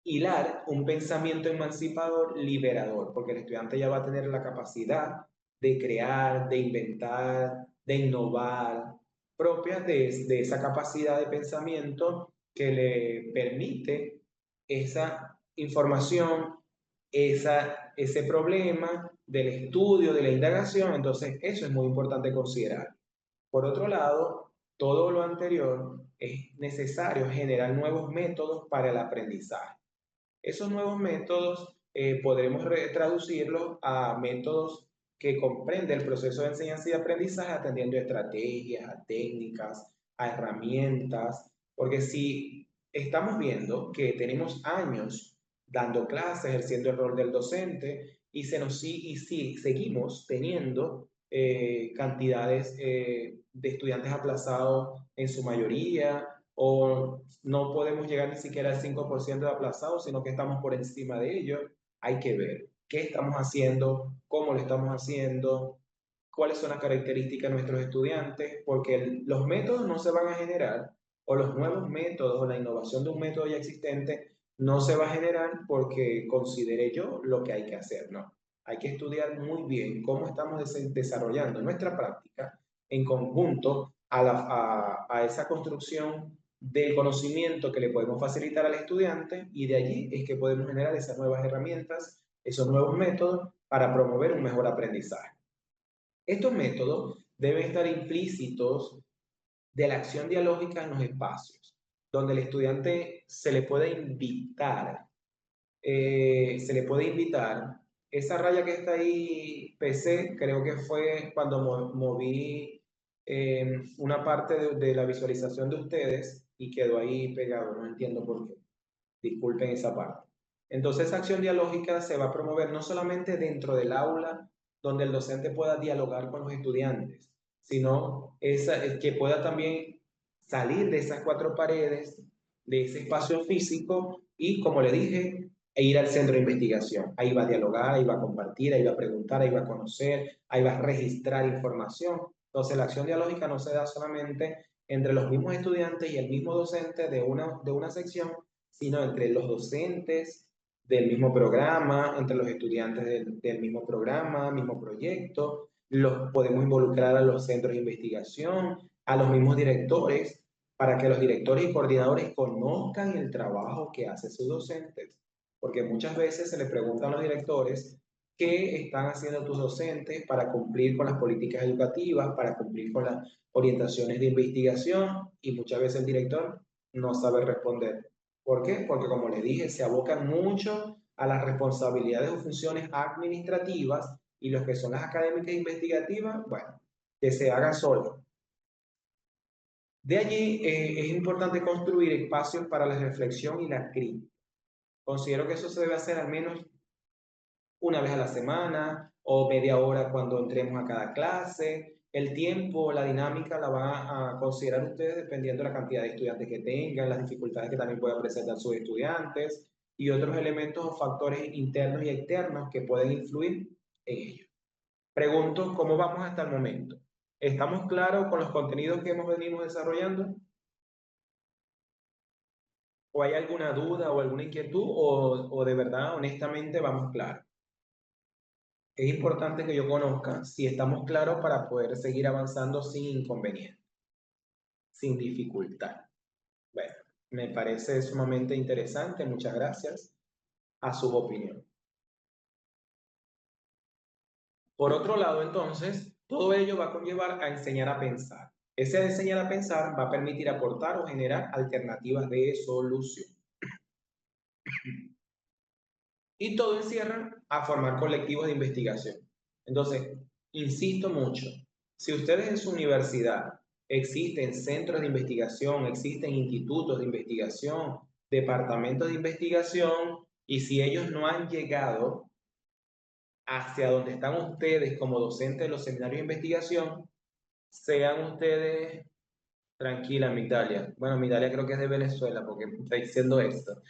hilar un pensamiento emancipador liberador, porque el estudiante ya va a tener la capacidad de crear, de inventar, de innovar, propias de esa capacidad de pensamiento que le permite esa información, ese problema del estudio, de la indagación. Entonces, eso es muy importante considerar. Por otro lado, todo lo anterior es necesario generar nuevos métodos para el aprendizaje. Esos nuevos métodos podremos traducirlos a métodos que comprenden el proceso de enseñanza y aprendizaje atendiendo a estrategias, a técnicas, a herramientas, porque si estamos viendo que tenemos años dando clases, ejerciendo el rol del docente, y si seguimos teniendo cantidades de estudiantes aplazados en su mayoría, o no podemos llegar ni siquiera al 5% de aplazados, sino que estamos por encima de ello. Hay que ver qué estamos haciendo, cómo lo estamos haciendo, cuáles son las características de nuestros estudiantes, porque los métodos no se van a generar, o los nuevos métodos, o la innovación de un método ya existente, no se va a generar porque considere yo lo que hay que hacer, ¿no? Hay que estudiar muy bien cómo estamos desarrollando nuestra práctica en conjunto a esa construcción del conocimiento que le podemos facilitar al estudiante, y de allí es que podemos generar esas nuevas herramientas, esos nuevos métodos para promover un mejor aprendizaje. Estos métodos deben estar implícitos de la acción dialógica en los espacios, donde el estudiante se le puede invitar. Esa raya que está ahí, PC, creo que fue cuando moví una parte de la visualización de ustedes y quedó ahí pegado, no entiendo por qué. Disculpen esa parte. Entonces, esa acción dialógica se va a promover no solamente dentro del aula, donde el docente pueda dialogar con los estudiantes, sino que pueda también salir de esas cuatro paredes, de ese espacio físico y, como le dije, e ir al centro de investigación. Ahí va a dialogar, ahí va a compartir, ahí va a preguntar, ahí va a conocer, ahí va a registrar información. Entonces, la acción dialógica no se da solamente entre los mismos estudiantes y el mismo docente de una sección, sino entre los docentes del mismo programa, entre los estudiantes del mismo programa, mismo proyecto. Los podemos involucrar a los centros de investigación, a los mismos directores, para que los directores y coordinadores conozcan el trabajo que hacen sus docentes, porque muchas veces se le preguntan a los directores qué están haciendo tus docentes para cumplir con las políticas educativas, para cumplir con las orientaciones de investigación, y muchas veces el director no sabe responder. ¿Por qué? Porque como les dije, se abocan mucho a las responsabilidades o funciones administrativas, y los que son las académicas e investigativas, bueno, que se haga solo. De allí es importante construir espacios para la reflexión y la crítica. Considero que eso se debe hacer al menos una vez a la semana o media hora cuando entremos a cada clase. El tiempo, la dinámica la van a considerar ustedes dependiendo de la cantidad de estudiantes que tengan, las dificultades que también puedan presentar sus estudiantes y otros elementos o factores internos y externos que pueden influir en ello. Pregunto, ¿cómo vamos hasta el momento? ¿Estamos claros con los contenidos que hemos venido desarrollando? ¿O hay alguna duda o alguna inquietud o de verdad, honestamente, vamos claros? Es importante que yo conozca si estamos claros para poder seguir avanzando sin inconveniente, sin dificultad. Bueno, me parece sumamente interesante. Muchas gracias a su opinión. Por otro lado, entonces, todo ello va a conllevar a enseñar a pensar. Ese enseñar a pensar va a permitir aportar o generar alternativas de solución. Y todo encierra a formar colectivos de investigación. Entonces, insisto mucho, si ustedes en su universidad existen centros de investigación, existen institutos de investigación, departamentos de investigación, y si ellos no han llegado hacia donde están ustedes como docentes de los seminarios de investigación, sean ustedes tranquila, Migdalia. Bueno, Migdalia creo que es de Venezuela porque me está diciendo esto.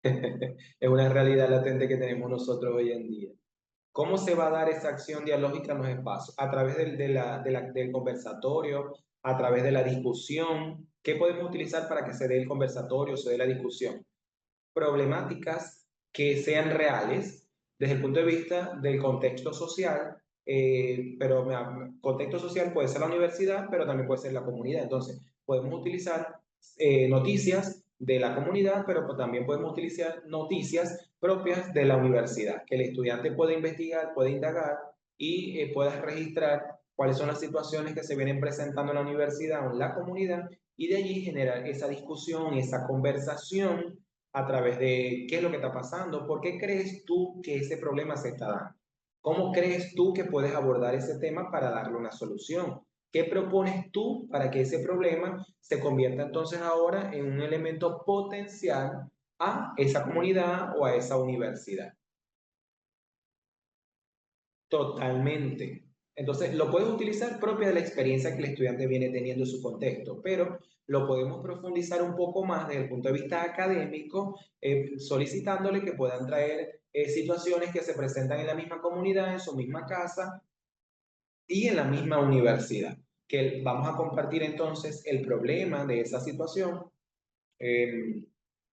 Es una realidad latente que tenemos nosotros hoy en día. ¿Cómo se va a dar esa acción dialógica en los espacios? A través del conversatorio, a través de la discusión. ¿Qué podemos utilizar para que se dé el conversatorio, se dé la discusión? Problemáticas que sean reales desde el punto de vista del contexto social, pero contexto social puede ser la universidad, pero también puede ser la comunidad. Entonces, podemos utilizar noticias de la comunidad, pero también podemos utilizar noticias propias de la universidad, que el estudiante puede investigar, puede indagar y pueda registrar cuáles son las situaciones que se vienen presentando en la universidad o en la comunidad, y de allí generar esa discusión, esa conversación a través de qué es lo que está pasando, por qué crees tú que ese problema se está dando, cómo crees tú que puedes abordar ese tema para darle una solución, qué propones tú para que ese problema se convierta entonces ahora en un elemento potencial a esa comunidad o a esa universidad. Totalmente. Entonces, lo puedes utilizar propia de la experiencia que el estudiante viene teniendo en su contexto, pero lo podemos profundizar un poco más desde el punto de vista académico, solicitándole que puedan traer situaciones que se presentan en la misma comunidad, en su misma casa y en la misma universidad. Que vamos a compartir entonces el problema de esa situación, eh,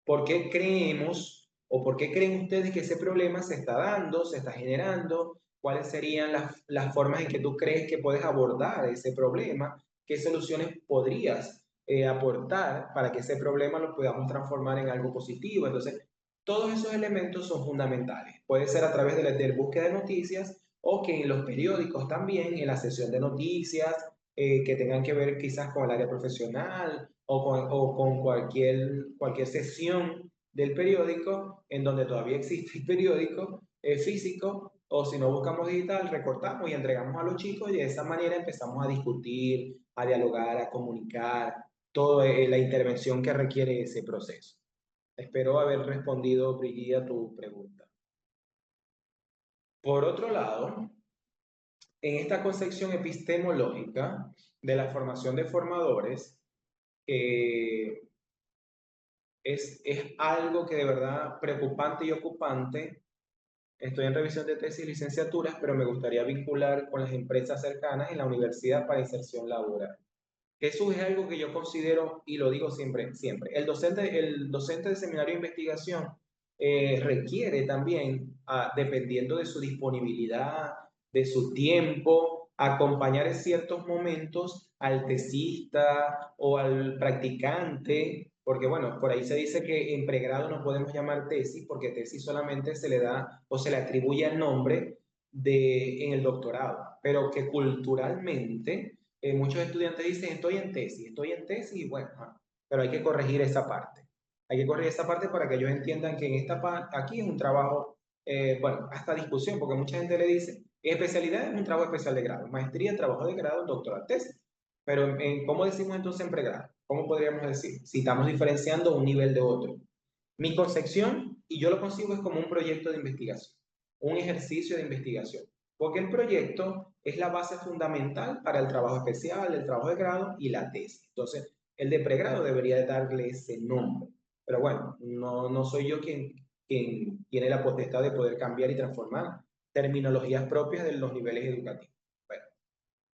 ¿por qué creemos o por qué creen ustedes que ese problema se está dando, se está generando? ¿Cuáles serían las formas en que tú crees que puedes abordar ese problema? ¿Qué soluciones podrías aportar para que ese problema lo podamos transformar en algo positivo? Entonces, todos esos elementos son fundamentales. Puede ser a través de la búsqueda de noticias o que en los periódicos también, en la sesión de noticias, que tengan que ver quizás con el área profesional o con cualquier sesión del periódico en donde todavía existe el periódico físico, o si no buscamos digital, recortamos y entregamos a los chicos, y de esa manera empezamos a discutir, a dialogar, a comunicar, toda la intervención que requiere ese proceso. Espero haber respondido, Brigida, a tu pregunta. Por otro lado, en esta concepción epistemológica de la formación de formadores, es algo que de verdad preocupante y ocupante. Estoy en revisión de tesis y licenciaturas, pero me gustaría vincular con las empresas cercanas en la universidad para inserción laboral. Eso es algo que yo considero, y lo digo siempre, siempre. El docente de seminario de investigación requiere también, dependiendo de su disponibilidad, de su tiempo, acompañar en ciertos momentos al tesista o al practicante, porque bueno, por ahí se dice que en pregrado no podemos llamar tesis, porque tesis solamente se le da o se le atribuye el nombre en el doctorado, pero que culturalmente muchos estudiantes dicen, estoy en tesis, y bueno, pero hay que corregir esa parte. Hay que corregir esa parte para que ellos entiendan que en esta parte, aquí es un trabajo, bueno, hasta discusión, porque mucha gente le dice, especialidad es un trabajo especial de grado, maestría, trabajo de grado, doctorado, tesis. Pero ¿cómo decimos entonces en pregrado? ¿Cómo podríamos decir? Si estamos diferenciando un nivel de otro. Mi concepción, y yo lo consigo, es como un proyecto de investigación, un ejercicio de investigación, porque el proyecto es la base fundamental para el trabajo especial, el trabajo de grado y la tesis. Entonces, el de pregrado debería de darle ese nombre. Pero bueno, no soy yo quien tiene la potestad de poder cambiar y transformar terminologías propias de los niveles educativos. Bueno,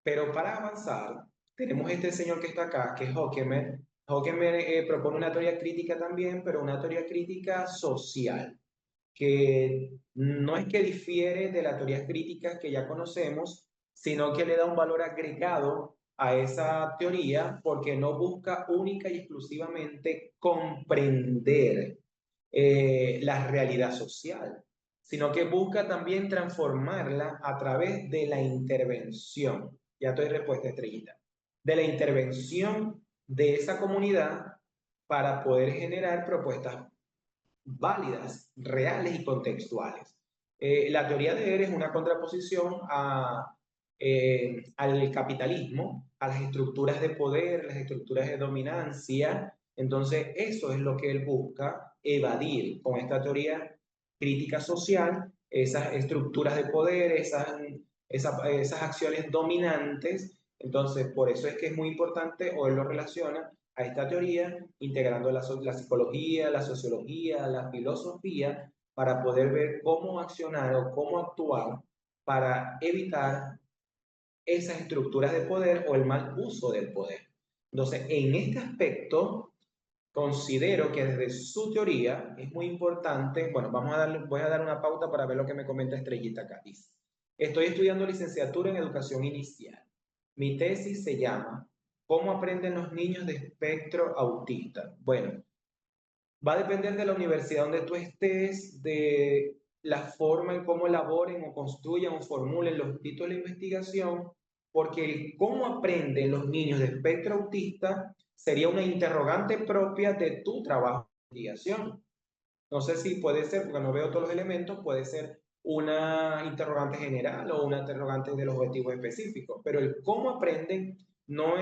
pero para avanzar, tenemos este señor que está acá, que es Hockemer. Hockemer propone una teoría crítica también, pero una teoría crítica social, que no es que difiere de las teorías críticas que ya conocemos, sino que le da un valor agregado a esa teoría porque no busca única y exclusivamente comprender la realidad social, sino que busca también transformarla a través de la intervención. Ya estoy respuesta, estrellita. De la intervención de esa comunidad para poder generar propuestas válidas, reales y contextuales. La teoría de Eres es una contraposición al capitalismo, a las estructuras de poder, las estructuras de dominancia. Entonces, eso es lo que él busca evadir con esta teoría crítica social, esas estructuras de poder, esas acciones dominantes. Entonces, por eso es que es muy importante, o él lo relaciona a esta teoría, integrando la psicología, la sociología, la filosofía, para poder ver cómo accionar o cómo actuar para evitar esas estructuras de poder o el mal uso del poder. Entonces, en este aspecto, considero que desde su teoría es muy importante, bueno, voy a dar una pauta para ver lo que me comenta Estrellita acá. Dice, estoy estudiando licenciatura en educación inicial. Mi tesis se llama ¿Cómo aprenden los niños de espectro autista? Bueno, va a depender de la universidad donde tú estés, de la forma en cómo elaboren o construyan o formulen los títulos de investigación, porque el cómo aprenden los niños de espectro autista sería una interrogante propia de tu trabajo de investigación. No sé si puede ser, porque no veo todos los elementos, puede ser una interrogante general o una interrogante de los objetivos específicos, pero el cómo aprenden no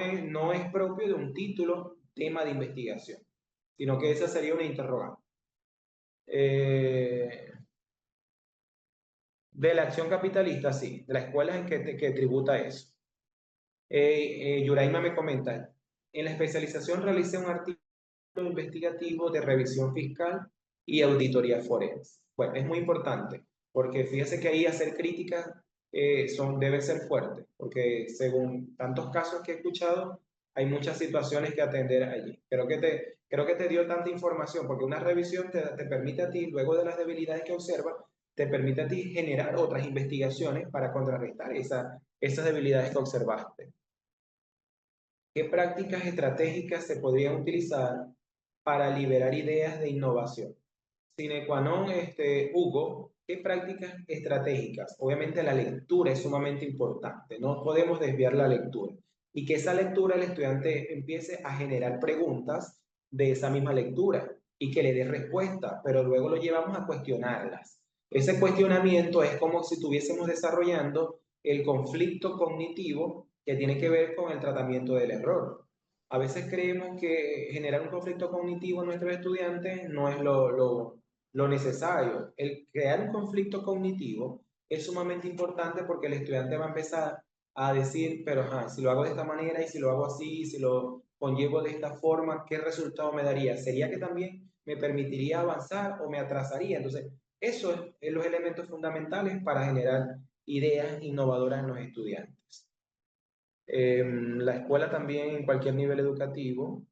es propio de un título, tema de investigación, sino que esa sería una interrogante. Eh, de la acción capitalista, sí, de las escuelas en que tributa eso. Yuraima me comenta, en la especialización realicé un artículo investigativo de revisión fiscal y auditoría forense. Bueno, es muy importante, porque fíjese que ahí hacer críticas deben ser fuertes, porque según tantos casos que he escuchado, hay muchas situaciones que atender allí. Creo que te dio tanta información, porque una revisión te permite a ti, luego de las debilidades que observas, te permite a ti generar otras investigaciones para contrarrestar esas debilidades que observaste. ¿Qué prácticas estratégicas se podrían utilizar para liberar ideas de innovación? Sine qua non, Hugo, ¿qué prácticas estratégicas? Obviamente la lectura es sumamente importante, no podemos desviar la lectura. Y que esa lectura el estudiante empiece a generar preguntas de esa misma lectura y que le dé respuesta, pero luego lo llevamos a cuestionarlas. Ese cuestionamiento es como si estuviésemos desarrollando el conflicto cognitivo que tiene que ver con el tratamiento del error. A veces creemos que generar un conflicto cognitivo en nuestros estudiantes no es lo necesario. El crear un conflicto cognitivo es sumamente importante porque el estudiante va a empezar a decir, pero ajá, si lo hago de esta manera y si lo hago así, si lo conllevo de esta forma, ¿qué resultado me daría? ¿Sería que también me permitiría avanzar o me atrasaría. Entonces, eso es los elementos fundamentales para generar ideas innovadoras en los estudiantes. La escuela también, en cualquier nivel educativo,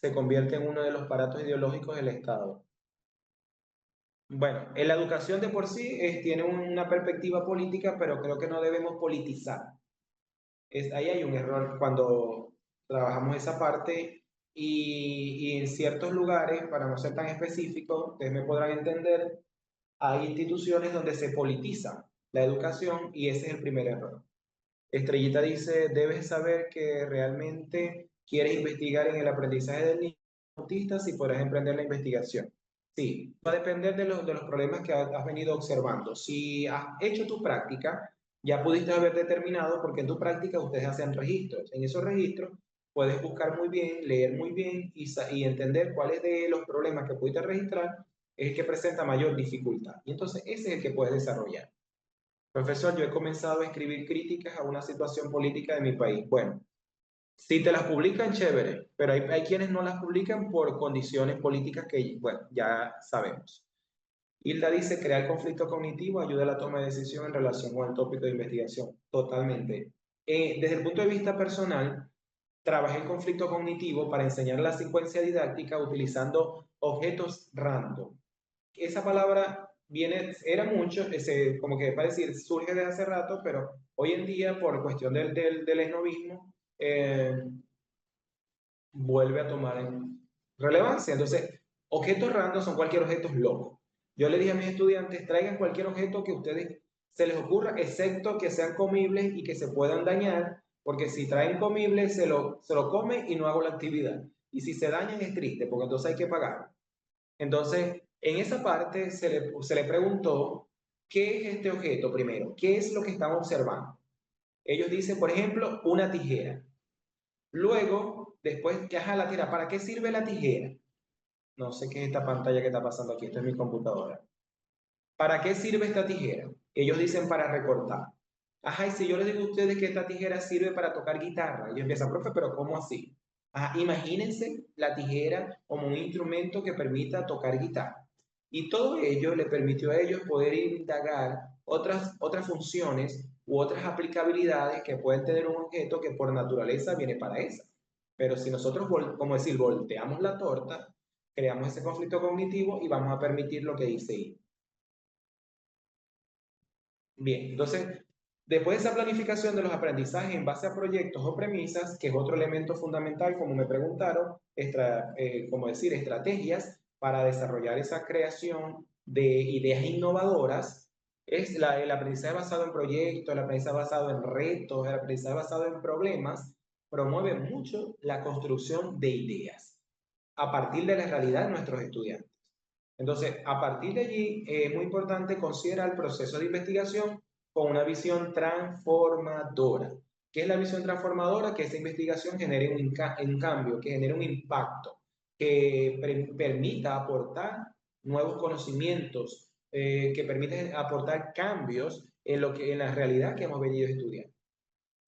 se convierte en uno de los aparatos ideológicos del Estado. Bueno, en la educación de por sí tiene una perspectiva política, pero creo que no debemos politizar. Ahí hay un error cuando trabajamos esa parte y en ciertos lugares, para no ser tan específico, ustedes me podrán entender, hay instituciones donde se politiza la educación y ese es el primer error. Estrellita dice, debes saber que realmente quieres investigar en el aprendizaje del niño autista si podrás emprender la investigación. Sí, va a depender de los problemas que has venido observando. Si has hecho tu práctica, ya pudiste haber determinado, porque en tu práctica ustedes hacen registros. En esos registros puedes buscar muy bien, leer muy bien y entender cuáles de los problemas que pudiste registrar es el que presenta mayor dificultad. Y entonces ese es el que puedes desarrollar. Profesor, yo he comenzado a escribir críticas a una situación política de mi país. Bueno, si te las publican, chévere, pero hay quienes no las publican por condiciones políticas que, bueno, ya sabemos. Hilda dice, crear conflicto cognitivo ayuda a la toma de decisión en relación con el tópico de investigación. Totalmente. Desde el punto de vista personal, trabajé el conflicto cognitivo para enseñar la secuencia didáctica utilizando objetos random. Esa palabra viene, era mucho, como que para decir, surge de hace rato, pero hoy en día, por cuestión del esnovismo, vuelve a tomar en relevancia. Entonces, objetos random son cualquier objeto loco. Yo le dije a mis estudiantes, traigan cualquier objeto que a ustedes se les ocurra, excepto que sean comibles y que se puedan dañar, porque si traen comibles, se lo comen y no hago la actividad. Y si se dañan es triste, porque entonces hay que pagar. Entonces, en esa parte se le preguntó, ¿qué es este objeto primero? ¿Qué es lo que están observando? Ellos dicen, por ejemplo, una tijera. Luego, después, ¿qué es la tijera? ¿Para qué sirve la tijera? No sé qué es esta pantalla que está pasando aquí, esta es mi computadora. ¿Para qué sirve esta tijera? Ellos dicen para recortar. Ajá, y si yo les digo a ustedes que esta tijera sirve para tocar guitarra, ellos empiezan, profe, pero ¿cómo así? Ajá, imagínense la tijera como un instrumento que permita tocar guitarra. Y todo ello le permitió a ellos poder indagar otras funciones u otras aplicabilidades que pueden tener un objeto que por naturaleza viene para esa. Pero si nosotros, como decir, volteamos la torta, creamos ese conflicto cognitivo y vamos a permitir lo que dice I. Bien, entonces, después de esa planificación de los aprendizajes en base a proyectos o premisas, que es otro elemento fundamental, como me preguntaron, como decir, estrategias para desarrollar esa creación de ideas innovadoras, es el aprendizaje basado en proyectos, el aprendizaje basado en retos, el aprendizaje basado en problemas, promueve mucho la construcción de ideas a partir de la realidad de nuestros estudiantes. Entonces, a partir de allí, es muy importante considerar el proceso de investigación con una visión transformadora. ¿Qué es la visión transformadora? Que esa investigación genere un cambio, que genere un impacto, que permita aportar nuevos conocimientos, que permita aportar cambios en la realidad que hemos venido estudiando.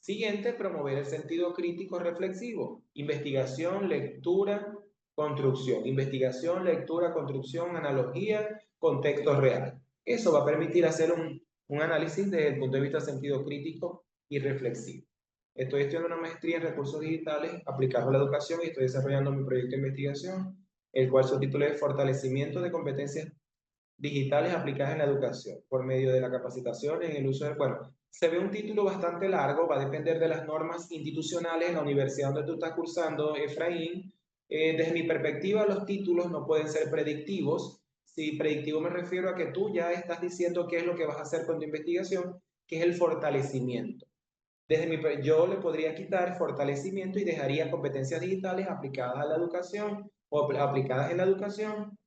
Siguiente, promover el sentido crítico reflexivo. Investigación, lectura, construcción. Investigación, lectura, construcción, analogía, contexto real. Eso va a permitir hacer un análisis desde el punto de vista del sentido crítico y reflexivo. Estoy estudiando una maestría en recursos digitales aplicados a la educación y estoy desarrollando mi proyecto de investigación, el cual su título es Fortalecimiento de competencias digitales aplicadas en la educación por medio de la capacitación en el uso del, bueno, se ve un título bastante largo, va a depender de las normas institucionales en la universidad donde tú estás cursando, Efraín. Desde mi perspectiva, los títulos no pueden ser predictivos. Si predictivo me refiero a que tú ya estás diciendo qué es lo que vas a hacer con tu investigación, que es el fortalecimiento. Yo le podría quitar fortalecimiento y dejaría competencias digitales aplicadas a la educación o aplicadas en la educación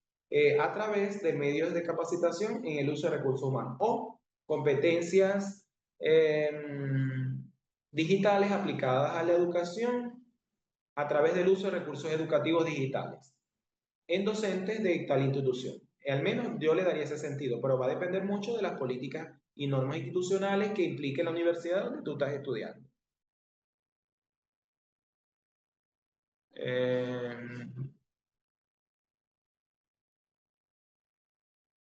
a través de medios de capacitación en el uso de recursos humanos o competencias eh, digitales aplicadas a la educación a través del uso de recursos educativos digitales en docentes de tal institución. Al menos yo le daría ese sentido, pero va a depender mucho de las políticas y normas institucionales que implique la universidad donde tú estás estudiando. Eh,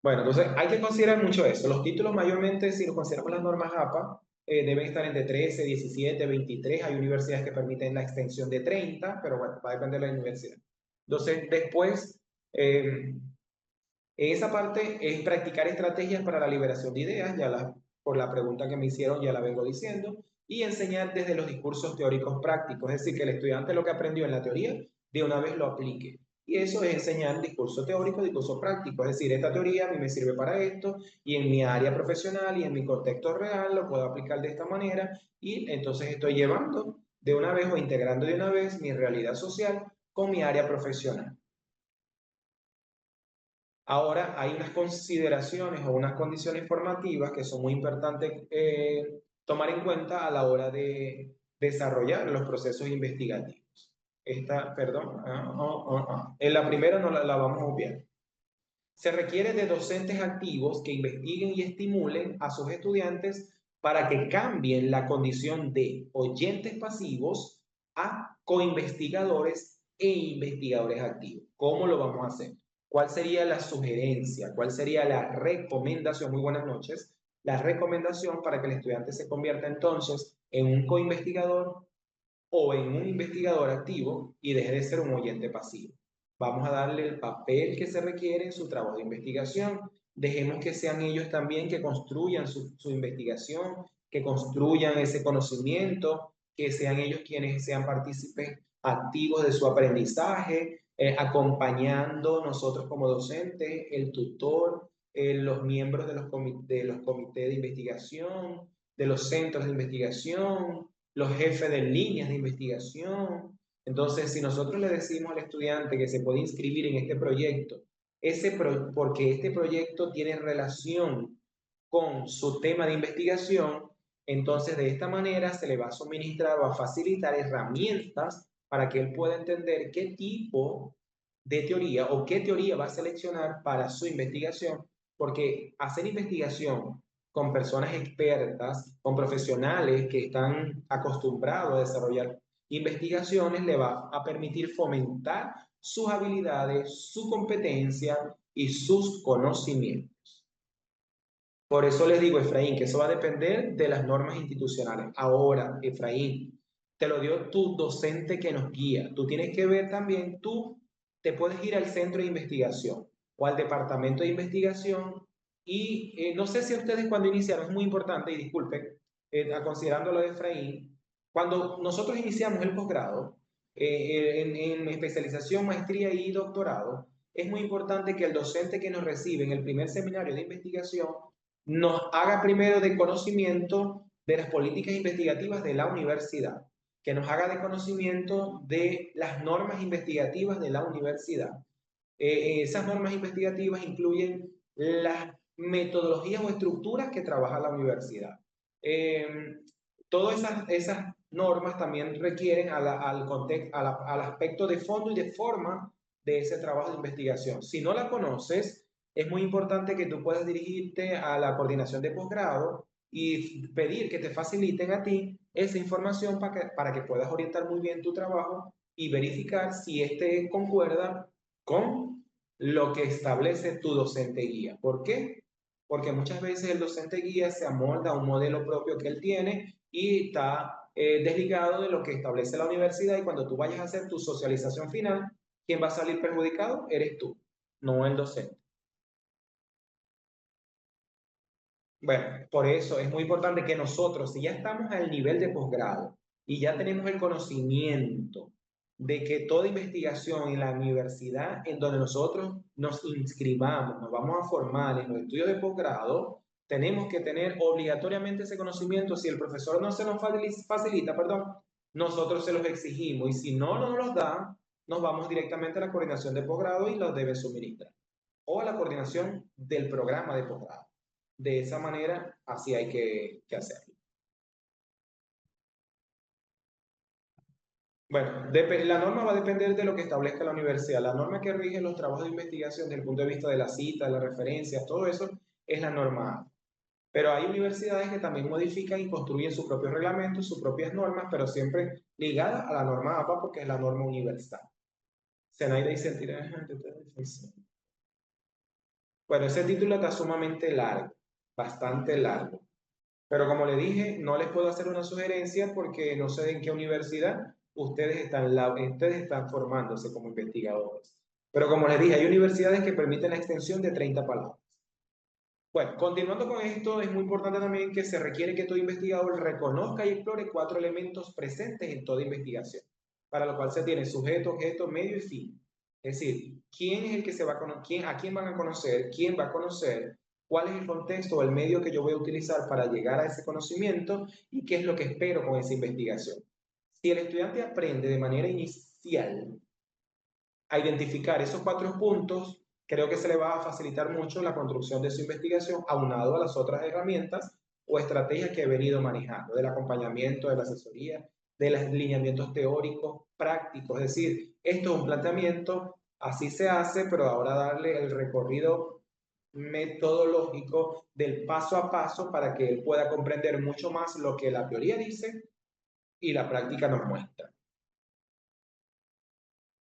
Bueno, entonces hay que considerar mucho eso. Los títulos mayormente, si los consideramos las normas APA, deben estar entre 13, 17, 23. Hay universidades que permiten la extensión de 30, pero bueno, va a depender de la universidad. Entonces, después, esa parte es practicar estrategias para la liberación de ideas, por la pregunta que me hicieron ya la vengo diciendo, y enseñar desde los discursos teóricos prácticos, es decir, que el estudiante lo que aprendió en la teoría de una vez lo aplique. Y eso es enseñar discurso teórico, discurso práctico, es decir, esta teoría a mí me sirve para esto y en mi área profesional y en mi contexto real lo puedo aplicar de esta manera y entonces estoy llevando de una vez o integrando de una vez mi realidad social con mi área profesional. Ahora hay unas consideraciones o unas condiciones formativas que son muy importantes tomar en cuenta a la hora de desarrollar los procesos investigativos. Esta, perdón, en la primera no la vamos a obviar. Se requiere de docentes activos que investiguen y estimulen a sus estudiantes para que cambien la condición de oyentes pasivos a coinvestigadores e investigadores activos. ¿Cómo lo vamos a hacer? ¿Cuál sería la sugerencia? ¿Cuál sería la recomendación? Muy buenas noches. La recomendación para que el estudiante se convierta entonces en un coinvestigador o en un investigador activo y deje de ser un oyente pasivo. Vamos a darle el papel que se requiere en su trabajo de investigación. Dejemos que sean ellos también que construyan su investigación, que construyan ese conocimiento, que sean ellos quienes sean partícipes activos de su aprendizaje, acompañando nosotros como docentes, el tutor, los miembros de los comités de investigación, de los centros de investigación, los jefes de líneas de investigación. Entonces, si nosotros le decimos al estudiante que se puede inscribir en este proyecto, porque este proyecto tiene relación con su tema de investigación, entonces de esta manera se le va a suministrar o a facilitar herramientas para que él pueda entender qué tipo de teoría o qué teoría va a seleccionar para su investigación, porque hacer investigación con personas expertas, con profesionales que están acostumbrados a desarrollar investigaciones, le va a permitir fomentar sus habilidades, su competencia y sus conocimientos. Por eso les digo, Efraín, que eso va a depender de las normas institucionales. Ahora, Efraín, te lo dio tu docente que nos guía. Tú tienes que ver también, tú te puedes ir al centro de investigación o al departamento de investigación y no sé si ustedes cuando iniciaron, es muy importante, y disculpen, considerando lo de Efraín, cuando nosotros iniciamos el posgrado, en especialización, maestría y doctorado, es muy importante que el docente que nos recibe en el primer seminario de investigación nos haga primero de conocimiento de las políticas investigativas de la universidad, que nos haga de conocimiento de las normas investigativas de la universidad. Esas normas investigativas incluyen las metodologías o estructuras que trabaja la universidad. Todas esas normas también requieren al aspecto de fondo y de forma de ese trabajo de investigación. Si no la conoces, es muy importante que tú puedas dirigirte a la coordinación de posgrado y pedir que te faciliten a ti esa información para que puedas orientar muy bien tu trabajo y verificar si este concuerda con lo que establece tu docente guía. ¿Por qué? Porque muchas veces el docente guía se amolda a un modelo propio que él tiene y está desligado de lo que establece la universidad y cuando tú vayas a hacer tu socialización final, quien va a salir perjudicado eres tú, no el docente. Bueno, por eso es muy importante que nosotros, si ya estamos al nivel de posgrado y ya tenemos el conocimiento de que toda investigación en la universidad en donde nosotros nos inscribamos, nos vamos a formar en los estudios de posgrado, tenemos que tener obligatoriamente ese conocimiento. Si el profesor no se nos facilita, perdón, nosotros se los exigimos y si no nos los da, nos vamos directamente a la coordinación de posgrado y los debe suministrar o a la coordinación del programa de posgrado. De esa manera, así hay que hacerlo. Bueno, la norma va a depender de lo que establezca la universidad. La norma que rige los trabajos de investigación desde el punto de vista de la cita, las referencias, todo eso es la norma A. Pero hay universidades que también modifican y construyen sus propios reglamentos, sus propias normas, pero siempre ligadas a la norma APA porque es la norma universal. Zenaida y Sentina. Bueno, ese título está sumamente largo, bastante largo. Pero como le dije, no les puedo hacer una sugerencia porque no sé en qué universidad ustedes están formándose como investigadores. Pero como les dije, hay universidades que permiten la extensión de 30 palabras. Bueno, continuando con esto, es muy importante también que se requiere que todo investigador reconozca y explore 4 elementos presentes en toda investigación, para lo cual se tiene sujeto, objeto, medio y fin. Es decir, quién es el que se va a conocer, a quién van a conocer, quién va a conocer, cuál es el contexto o el medio que yo voy a utilizar para llegar a ese conocimiento y qué es lo que espero con esa investigación. Si el estudiante aprende de manera inicial a identificar esos 4 puntos, creo que se le va a facilitar mucho la construcción de su investigación, aunado a las otras herramientas o estrategias que he venido manejando, del acompañamiento, de la asesoría, de los lineamientos teóricos, prácticos. Es decir, esto es un planteamiento, así se hace, pero ahora darle el recorrido metodológico del paso a paso para que él pueda comprender mucho más lo que la teoría dice y la práctica nos muestra.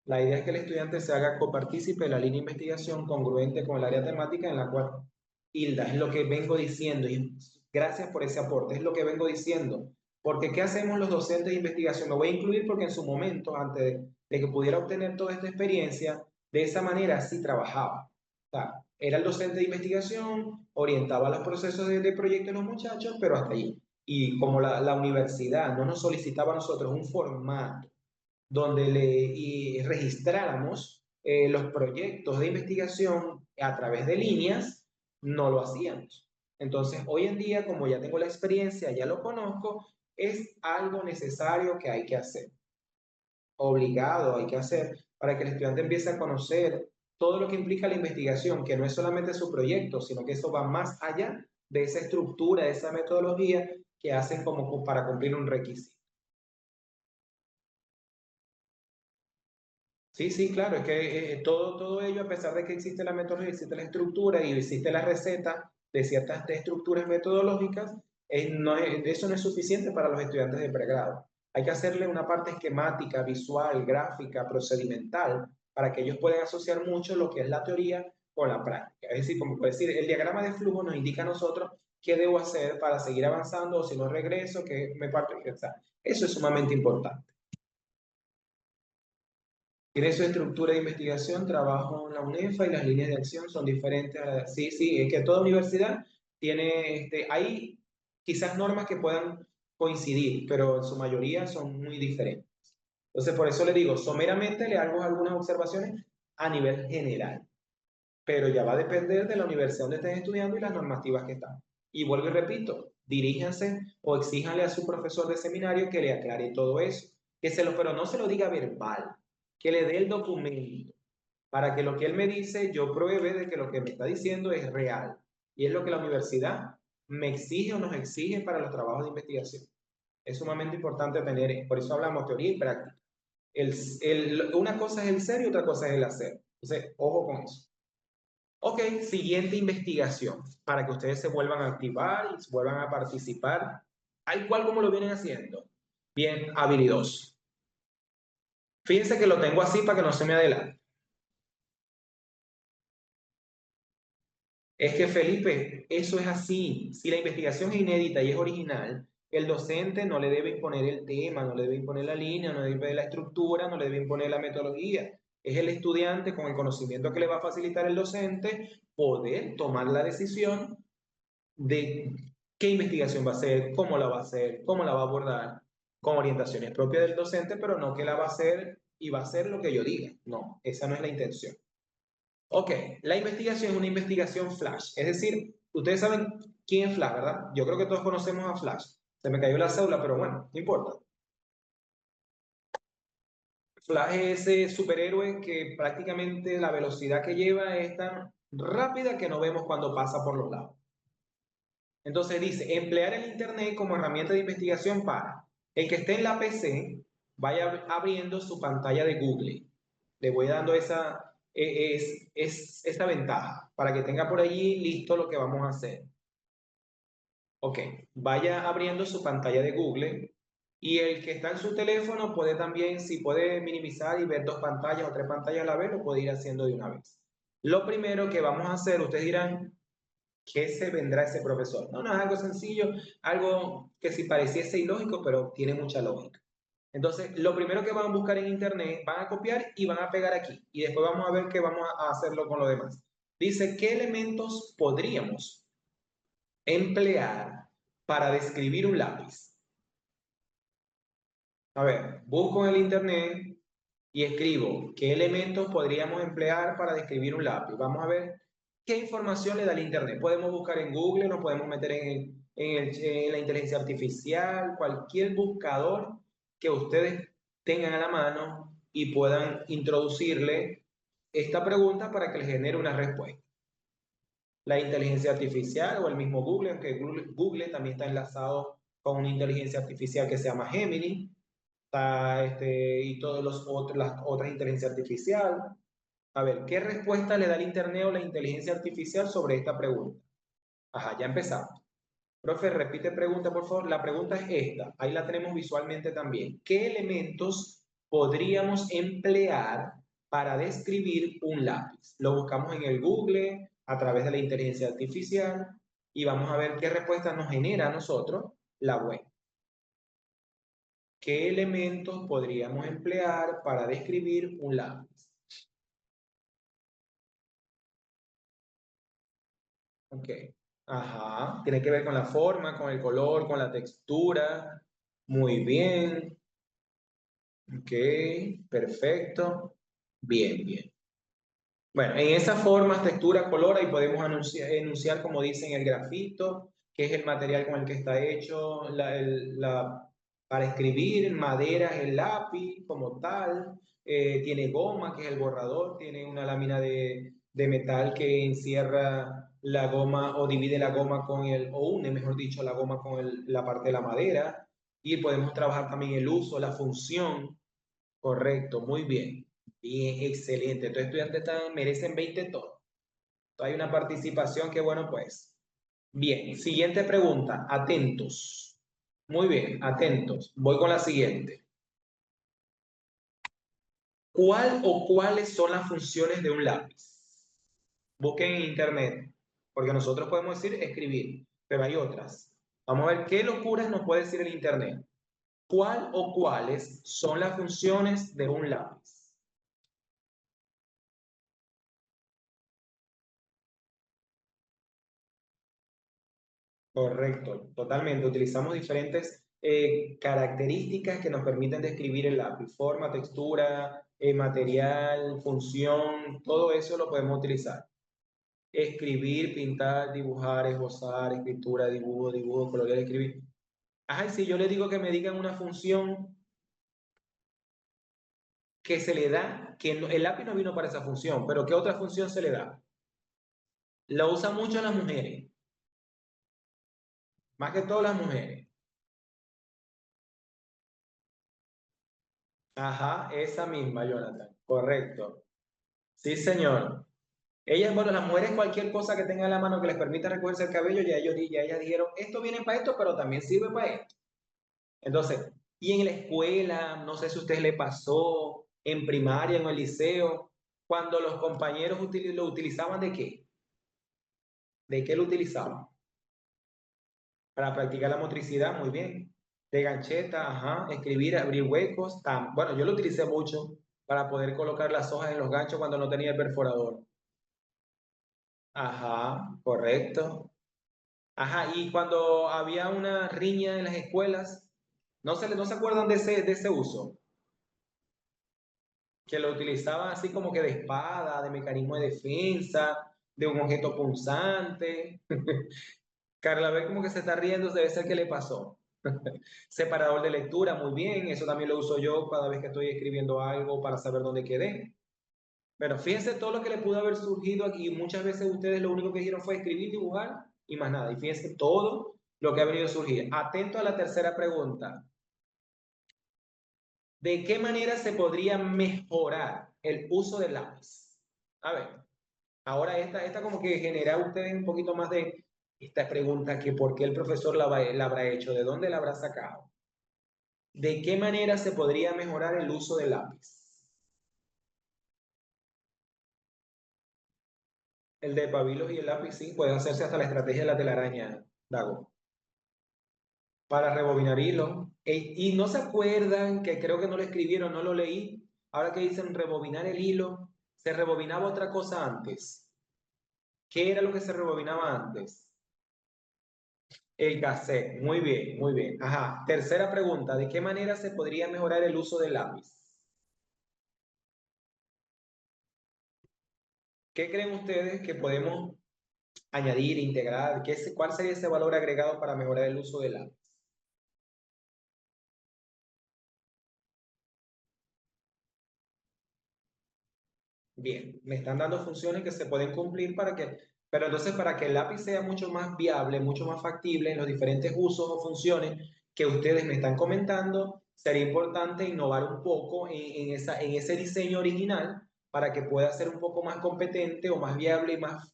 La idea es que el estudiante se haga copartícipe de la línea de investigación congruente con el área temática en la cual Hilda, es lo que vengo diciendo y gracias por ese aporte, es lo que vengo diciendo. Porque ¿qué hacemos los docentes de investigación? Me voy a incluir porque en su momento, antes de que pudiera obtener toda esta experiencia, de esa manera sí trabajaba. O sea, era el docente de investigación, orientaba los procesos de proyecto de los muchachos, pero hasta ahí. Y como la universidad no nos solicitaba a nosotros un formato donde registráramos los proyectos de investigación a través de líneas, no lo hacíamos. Entonces, hoy en día, como ya tengo la experiencia, ya lo conozco, es algo necesario que hay que hacer, obligado hay que hacer, para que el estudiante empiece a conocer todo lo que implica la investigación, que no es solamente su proyecto, sino que eso va más allá de esa estructura, de esa metodología que hacen como para cumplir un requisito. Sí, sí, claro, es que todo ello, a pesar de que existe la metodología, existe la estructura y existe la receta de ciertas estructuras metodológicas, eso no es suficiente para los estudiantes de pregrado. Hay que hacerle una parte esquemática, visual, gráfica, procedimental, para que ellos puedan asociar mucho lo que es la teoría con la práctica. Es decir, como puede decir, el diagrama de flujo nos indica a nosotros qué debo hacer para seguir avanzando o si no regreso, que me parto. O sea, eso es sumamente importante. Tiene su estructura de investigación, trabajo en la UNEFA y las líneas de acción son diferentes. Sí, sí, es que toda universidad tiene, hay quizás normas que puedan coincidir, pero en su mayoría son muy diferentes. Entonces, por eso le digo, someramente le hago algunas observaciones a nivel general, pero ya va a depender de la universidad donde estén estudiando y las normativas que están. Y vuelvo y repito, diríjanse o exíjanle a su profesor de seminario que le aclare todo eso, pero no se lo diga verbal, que le dé el documento para que lo que él me dice yo pruebe de que lo que me está diciendo es real y es lo que la universidad me exige o nos exige para los trabajos de investigación. Es sumamente importante tener, por eso hablamos teoría y práctica. Una cosa es el ser y otra cosa es el hacer. Entonces, ojo con eso. Ok, siguiente investigación, para que ustedes se vuelvan a activar y se vuelvan a participar, al cual como lo vienen haciendo. Bien, habilidoso. Fíjense que lo tengo así para que no se me adelante. Es que Felipe, eso es así. Si la investigación es inédita y es original, el docente no le debe imponer el tema, no le debe imponer la línea, no le debe imponer la estructura, no le debe imponer la metodología. Es el estudiante con el conocimiento que le va a facilitar el docente poder tomar la decisión de qué investigación va a hacer, cómo la va a hacer, cómo la va a abordar, con orientaciones propias del docente, pero no que la va a hacer y va a hacer lo que yo diga. No, esa no es la intención. Ok, la investigación es una investigación flash, es decir, ustedes saben quién es Flash, ¿verdad? Yo creo que todos conocemos a Flash. Se me cayó la cédula, pero bueno, no importa. Flash es ese superhéroe que prácticamente la velocidad que lleva es tan rápida que no vemos cuando pasa por los lados. Entonces dice, emplear el Internet como herramienta de investigación para el que esté en la PC, vaya abriendo su pantalla de Google. Le voy dando esa ventaja para que tenga por allí listo lo que vamos a hacer. Ok, vaya abriendo su pantalla de Google y el que está en su teléfono puede también, si puede minimizar y ver 2 pantallas o 3 pantallas a la vez, lo puede ir haciendo de una vez. Lo primero que vamos a hacer, ustedes dirán, ¿qué se vendrá ese profesor? No, no es algo sencillo, algo que si pareciese ilógico, pero tiene mucha lógica. Entonces, lo primero que van a buscar en internet, van a copiar y van a pegar aquí. Y después vamos a ver qué vamos a hacerlo con lo demás. Dice, ¿qué elementos podríamos emplear para describir un lápiz? A ver, busco en el internet y escribo, ¿qué elementos podríamos emplear para describir un lápiz? Vamos a ver qué información le da el internet. Podemos buscar en Google, nos podemos meter en la inteligencia artificial, cualquier buscador que ustedes tengan a la mano y puedan introducirle esta pregunta para que les genere una respuesta. La inteligencia artificial o el mismo Google, aunque Google también está enlazado con una inteligencia artificial que se llama Gemini, y todas las otras inteligencias artificiales. A ver, ¿qué respuesta le da el Internet o la inteligencia artificial sobre esta pregunta? Ajá, ya empezamos. Profe, repite pregunta, por favor. La pregunta es esta. Ahí la tenemos visualmente también. ¿Qué elementos podríamos emplear para describir un lápiz? Lo buscamos en el Google, a través de la inteligencia artificial, y vamos a ver qué respuesta nos genera a nosotros la web. ¿Qué elementos podríamos emplear para describir un lápiz? Ok. Ajá. Tiene que ver con la forma, con el color, con la textura. Muy bien. Ok. Perfecto. Bien, bien. Bueno, en esas formas, textura, color, ahí podemos enunciar, como dicen, el grafito, que es el material con el que está hecho, para escribir, madera es el lápiz como tal, tiene goma, que es el borrador, tiene una lámina de metal que encierra la goma o divide la goma o une, mejor dicho, la goma con la parte de la madera, y podemos trabajar también el uso, la función. Correcto, muy bien. Bien, excelente. Estos estudiantes merecen 20 todos. Hay una participación que, bueno, pues. Bien, siguiente pregunta. Atentos. Muy bien, atentos. Voy con la siguiente. ¿Cuál o cuáles son las funciones de un lápiz? Busquen en internet, porque nosotros podemos decir escribir, pero hay otras. Vamos a ver qué locuras nos puede decir el internet. ¿Cuál o cuáles son las funciones de un lápiz? Correcto, totalmente. Utilizamos diferentes características que nos permiten describir el lápiz, forma, textura, material, función, todo eso lo podemos utilizar. Escribir, pintar, dibujar, esbozar, escritura, dibujo, colorear, escribir. Ajá, y si yo le digo que me digan una función que se le da, el lápiz no vino para esa función, pero ¿qué otra función se le da? Lo usan mucho las mujeres, más que todas las mujeres. Ajá, esa misma, Jonathan. Correcto. Sí, señor. Ellas, bueno, las mujeres, cualquier cosa que tengan en la mano que les permita recogerse el cabello, ya ellas dijeron, esto viene para esto, pero también sirve para esto. Entonces, y en la escuela, no sé si a ustedes le pasó, en primaria, en el liceo, cuando los compañeros lo utilizaban ¿de qué? ¿De qué lo utilizaban? Para practicar la motricidad, muy bien. De gancheta, ajá, escribir, abrir huecos. Bueno, yo lo utilicé mucho para poder colocar las hojas en los ganchos cuando no tenía el perforador. Ajá, correcto. Ajá, y cuando había una riña en las escuelas, no se acuerdan de ese uso, que lo utilizaban así como que de espada, de mecanismo de defensa, de un objeto punzante. Carla, ve como que se está riendo, debe ser que le pasó. Separador de lectura, muy bien, eso también lo uso yo cada vez que estoy escribiendo algo para saber dónde quedé. Pero fíjense todo lo que le pudo haber surgido aquí. Muchas veces ustedes lo único que hicieron fue escribir, dibujar y más nada. Y fíjense todo lo que ha venido a surgir. Atento a la tercera pregunta. ¿De qué manera se podría mejorar el uso del lápiz? A ver, ahora esta como que genera a ustedes un poquito más de esta pregunta que por qué el profesor la habrá hecho, de dónde la habrá sacado. ¿De qué manera se podría mejorar el uso del lápiz? El de pabilos y el lápiz, sí, puede hacerse hasta la estrategia de la telaraña, Dago, para rebobinar hilo. Y no se acuerdan, que creo que no lo escribieron, no lo leí, ahora que dicen rebobinar el hilo, se rebobinaba otra cosa antes. ¿Qué era lo que se rebobinaba antes? El cassette. Muy bien, muy bien. Ajá. Tercera pregunta, ¿de qué manera se podría mejorar el uso del lápiz? ¿Qué creen ustedes que podemos añadir, integrar? ¿Cuál sería ese valor agregado para mejorar el uso del lápiz? Bien, me están dando funciones que se pueden cumplir pero entonces para que el lápiz sea mucho más viable, mucho más factible en los diferentes usos o funciones que ustedes me están comentando, sería importante innovar un poco en ese diseño original para que pueda ser un poco más competente o más viable y más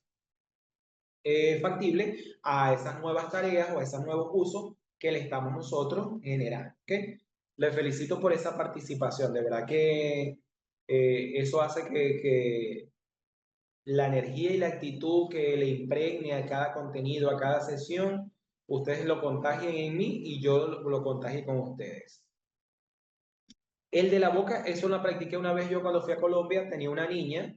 factible a esas nuevas tareas o a esos nuevos usos que le estamos nosotros generando. ¿Okay? Le felicito por esa participación, de verdad que eso hace que la energía y la actitud que le impregne a cada contenido, a cada sesión, ustedes lo contagien en mí y yo lo contagie con ustedes. El de la boca, eso lo practiqué una vez yo cuando fui a Colombia, tenía una niña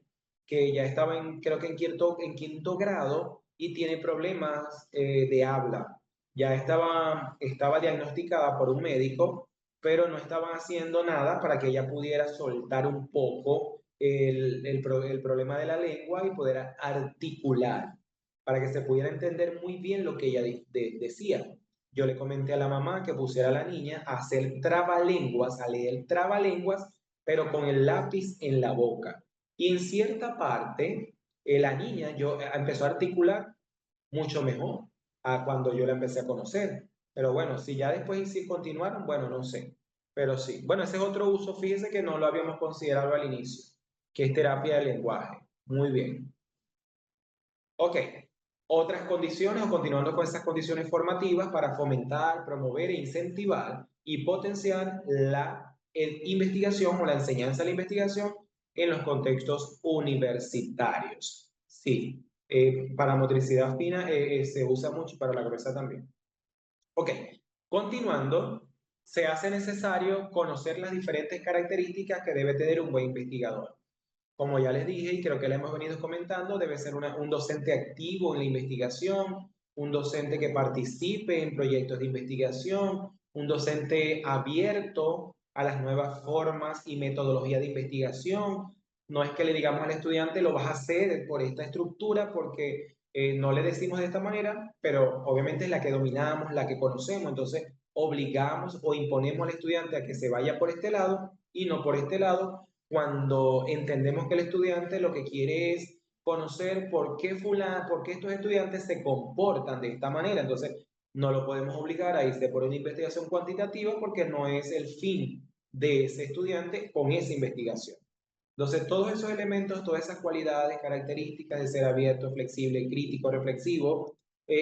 que ya estaba creo que en quinto grado y tiene problemas de habla. Ya estaba diagnosticada por un médico, pero no estaban haciendo nada para que ella pudiera soltar un poco el problema de la lengua y poder articular, para que se pudiera entender muy bien lo que ella decía. Yo le comenté a la mamá que pusiera a la niña a hacer trabalenguas, a leer trabalenguas, pero con el lápiz en la boca. Y en cierta parte, la niña empezó a articular mucho mejor a cuando yo la empecé a conocer. Pero bueno, si ya después sí continuaron, bueno, no sé. Pero sí. Bueno, ese es otro uso, fíjese que no lo habíamos considerado al inicio, que es terapia del lenguaje. Muy bien. Ok, otras condiciones o continuando con esas condiciones formativas para fomentar, promover e incentivar y potenciar la investigación o la enseñanza de la investigación en los contextos universitarios. Sí, para motricidad fina se usa mucho, para la gruesa también. Ok, continuando, se hace necesario conocer las diferentes características que debe tener un buen investigador. Como ya les dije y creo que le hemos venido comentando, debe ser un docente activo en la investigación, un docente que participe en proyectos de investigación, un docente abierto a las nuevas formas y metodologías de investigación. No es que le digamos al estudiante lo vas a hacer por esta estructura porque no le decimos de esta manera, pero obviamente es la que dominamos, la que conocemos, entonces obligamos o imponemos al estudiante a que se vaya por este lado y no por este lado cuando entendemos que el estudiante lo que quiere es conocer por qué estos estudiantes se comportan de esta manera. Entonces, no lo podemos obligar a irse por una investigación cuantitativa porque no es el fin de ese estudiante con esa investigación. Entonces, todos esos elementos, todas esas cualidades, características de ser abierto, flexible, crítico, reflexivo,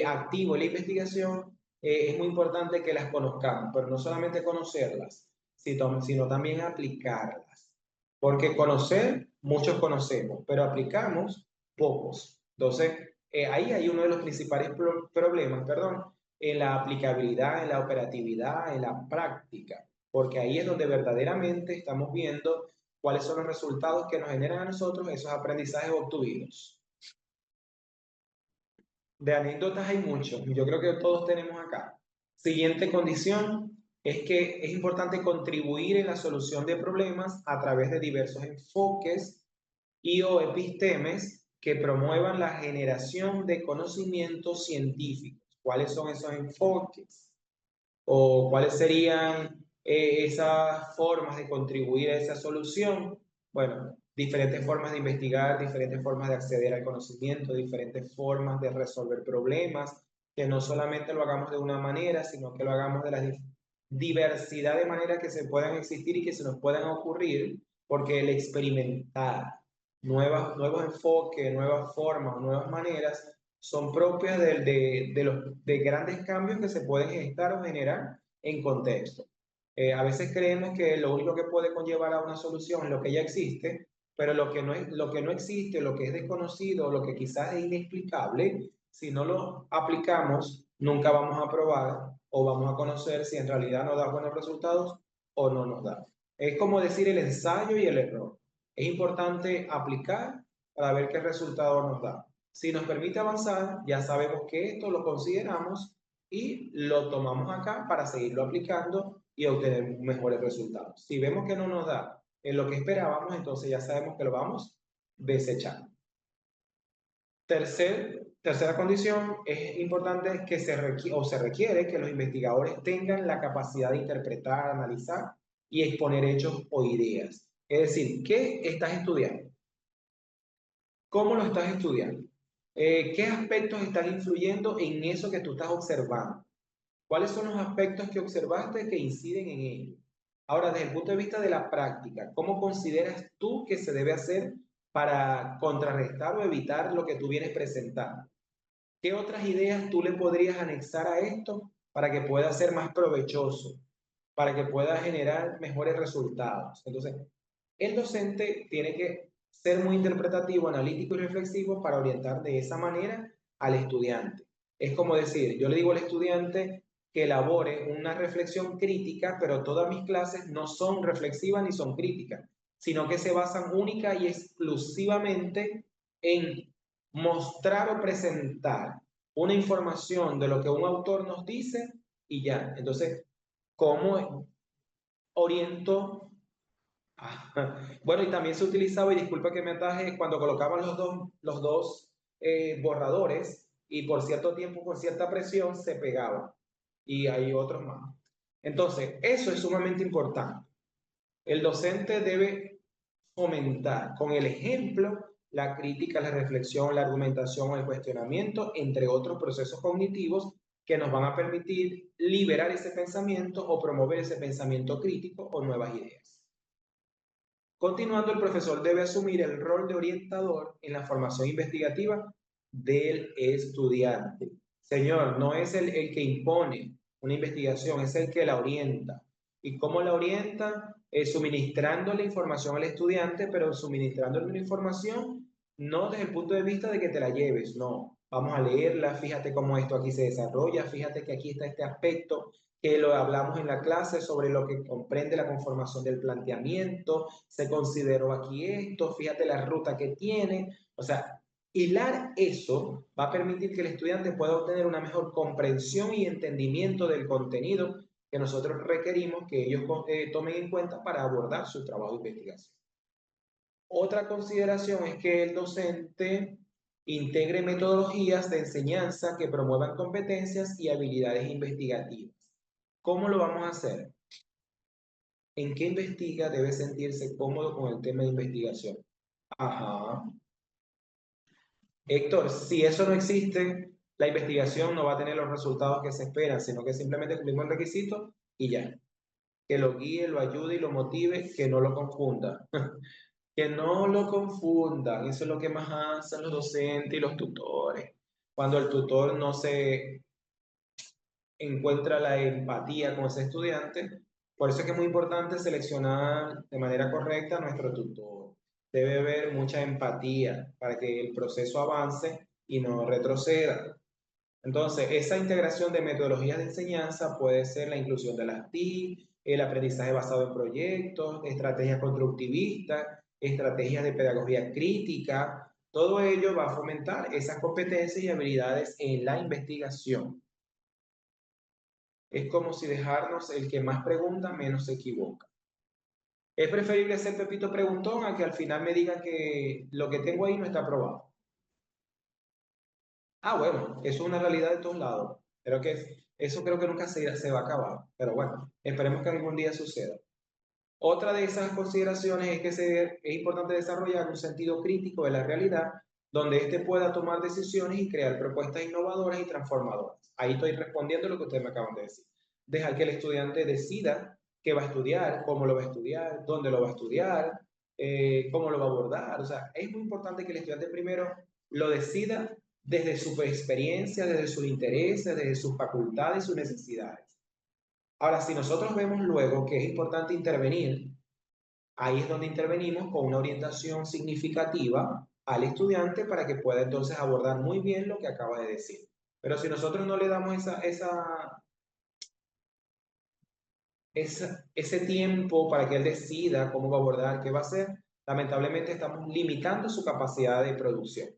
activo en la investigación, es muy importante que las conozcamos, pero no solamente conocerlas, sino también aplicarlas. Porque conocer, muchos conocemos, pero aplicamos pocos. Entonces, ahí hay uno de los principales problemas, perdón, en la aplicabilidad, en la operatividad, en la práctica, porque ahí es donde verdaderamente estamos viendo cuáles son los resultados que nos generan a nosotros esos aprendizajes obtenidos. De anécdotas hay muchos, yo creo que todos tenemos acá. Siguiente condición es que es importante contribuir en la solución de problemas a través de diversos enfoques y o epistemes que promuevan la generación de conocimientos científicos. ¿Cuáles son esos enfoques? ¿O cuáles serían esas formas de contribuir a esa solución? Bueno, diferentes formas de investigar, diferentes formas de acceder al conocimiento, diferentes formas de resolver problemas, que no solamente lo hagamos de una manera, sino que lo hagamos de la diversidad de maneras que se puedan existir y que se nos puedan ocurrir, porque el experimentar nuevos enfoques, nuevas formas, nuevas maneras, son propias de grandes cambios que se pueden gestar o generar en contexto. A veces creemos que lo único que puede conllevar a una solución es lo que ya existe, pero lo que no existe, lo que es desconocido, lo que quizás es inexplicable, si no lo aplicamos, nunca vamos a probar o vamos a conocer si en realidad nos da buenos resultados o no nos da. Es como decir el ensayo y el error. Es importante aplicar para ver qué resultado nos da. Si nos permite avanzar, ya sabemos que esto lo consideramos y lo tomamos acá para seguirlo aplicando y obtener mejores resultados. Si vemos que no nos da en lo que esperábamos, entonces ya sabemos que lo vamos desechando. Tercera condición, es importante que se requiere que los investigadores tengan la capacidad de interpretar, analizar y exponer hechos o ideas. Es decir, ¿qué estás estudiando? ¿Cómo lo estás estudiando? ¿Qué aspectos están influyendo en eso que tú estás observando? ¿Cuáles son los aspectos que observaste que inciden en ello? Ahora, desde el punto de vista de la práctica, ¿cómo consideras tú que se debe hacer para contrarrestar o evitar lo que tú vienes presentando? ¿Qué otras ideas tú le podrías anexar a esto para que pueda ser más provechoso, para que pueda generar mejores resultados? Entonces, el docente tiene que ser muy interpretativo, analítico y reflexivo para orientar de esa manera al estudiante. Es como decir, yo le digo al estudiante que elabore una reflexión crítica, pero todas mis clases no son reflexivas ni son críticas, sino que se basan única y exclusivamente en mostrar o presentar una información de lo que un autor nos dice y ya. Entonces, ¿cómo oriento? Bueno, y también se utilizaba, y disculpa que me ataje, cuando colocaban los dos borradores y por cierto tiempo, con cierta presión, se pegaban. Y hay otros más. Entonces, eso es sumamente importante. El docente debe fomentar con el ejemplo la crítica, la reflexión, la argumentación, el cuestionamiento, entre otros procesos cognitivos que nos van a permitir liberar ese pensamiento o promover ese pensamiento crítico o nuevas ideas. Continuando, el profesor debe asumir el rol de orientador en la formación investigativa del estudiante. Señor, no es el que impone una investigación, es el que la orienta. ¿Y cómo la orienta? Suministrando la información al estudiante, pero suministrándole una información no desde el punto de vista de que te la lleves, no. Vamos a leerla, fíjate cómo esto aquí se desarrolla, fíjate que aquí está este aspecto, que lo hablamos en la clase sobre lo que comprende la conformación del planteamiento, se consideró aquí esto, fíjate la ruta que tiene, o sea, hilar eso va a permitir que el estudiante pueda obtener una mejor comprensión y entendimiento del contenido que nosotros requerimos que ellos tomen en cuenta para abordar su trabajo de investigación. Otra consideración es que el docente integre metodologías de enseñanza que promuevan competencias y habilidades investigativas. ¿Cómo lo vamos a hacer? ¿En qué investiga debe sentirse cómodo con el tema de investigación? Ajá. Héctor, si eso no existe, la investigación no va a tener los resultados que se esperan, sino que simplemente cumplimos el requisito y ya. Que lo guíe, lo ayude y lo motive, que no lo confunda. Que no lo confundan. Eso es lo que más hacen los docentes y los tutores. Cuando el tutor no se encuentra la empatía con ese estudiante. Por eso es que es muy importante seleccionar de manera correcta a nuestro tutor. Debe haber mucha empatía para que el proceso avance y no retroceda. Entonces, esa integración de metodologías de enseñanza puede ser la inclusión de las TIC, el aprendizaje basado en proyectos, estrategias constructivistas, estrategias de pedagogía crítica. Todo ello va a fomentar esas competencias y habilidades en la investigación. Es como si dejarnos el que más pregunta, menos se equivoca. Es preferible ser Pepito preguntón a que al final me diga que lo que tengo ahí no está aprobado. Ah, bueno, eso es una realidad de todos lados. Pero que eso creo que nunca se va a acabar. Pero bueno, esperemos que algún día suceda. Otra de esas consideraciones es que es importante desarrollar un sentido crítico de la realidad donde éste pueda tomar decisiones y crear propuestas innovadoras y transformadoras. Ahí estoy respondiendo lo que ustedes me acaban de decir. Dejar que el estudiante decida qué va a estudiar, cómo lo va a estudiar, dónde lo va a estudiar, cómo lo va a abordar. O sea, es muy importante que el estudiante primero lo decida desde su experiencia, desde sus intereses, desde sus facultades y sus necesidades. Ahora, si nosotros vemos luego que es importante intervenir Ahí es donde intervenimos con una orientación significativa al estudiante para que pueda entonces abordar muy bien lo que acaba de decir. Pero si nosotros no le damos ese tiempo para que él decida cómo va a abordar, qué va a hacer, lamentablemente estamos limitando su capacidad de producción.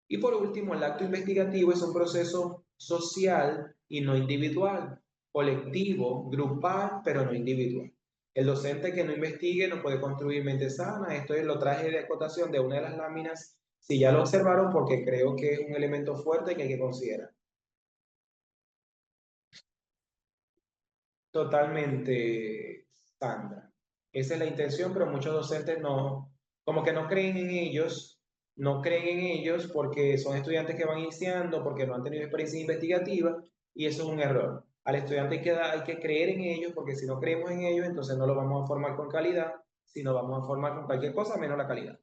Y por último, el acto investigativo es un proceso social y no individual, colectivo, grupal, pero no individual. El docente que no investigue no puede construir mente sana. Esto es lo traje de acotación de una de las láminas, si ya lo observaron, porque creo que es un elemento fuerte que hay que considerar. Totalmente, Sandra. Esa es la intención, pero muchos docentes no, como que no creen en ellos, no creen en ellos porque son estudiantes que van iniciando, porque no han tenido experiencia investigativa, y eso es un error. Al estudiante hay que creer en ellos, porque si no creemos en ellos, entonces no lo vamos a formar con calidad, sino vamos a formar con cualquier cosa menos la calidad.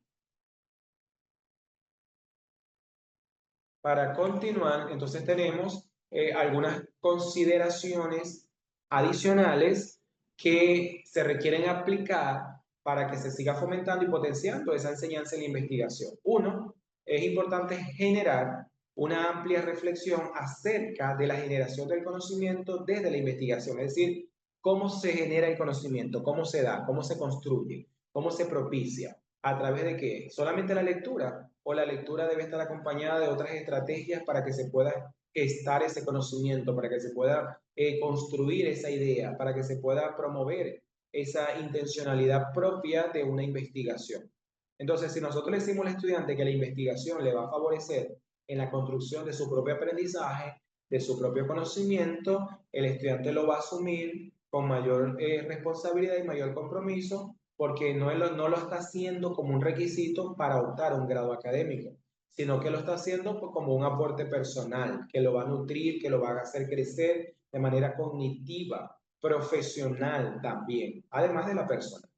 Para continuar, entonces tenemos algunas consideraciones adicionales que se requieren aplicar para que se siga fomentando y potenciando esa enseñanza en la investigación. Uno, es importante generar una amplia reflexión acerca de la generación del conocimiento desde la investigación, es decir, cómo se genera el conocimiento, cómo se da, cómo se construye, cómo se propicia, a través de qué, solamente la lectura, o la lectura debe estar acompañada de otras estrategias para que se pueda gestar ese conocimiento, para que se pueda construir esa idea, para que se pueda promover esa intencionalidad propia de una investigación. Entonces, si nosotros le decimos al estudiante que la investigación le va a favorecer en la construcción de su propio aprendizaje, de su propio conocimiento, el estudiante lo va a asumir con mayor responsabilidad y mayor compromiso, porque no lo está haciendo como un requisito para optar a un grado académico, sino que lo está haciendo pues, como un aporte personal, que lo va a nutrir, que lo va a hacer crecer de manera cognitiva, profesional también, además de la persona.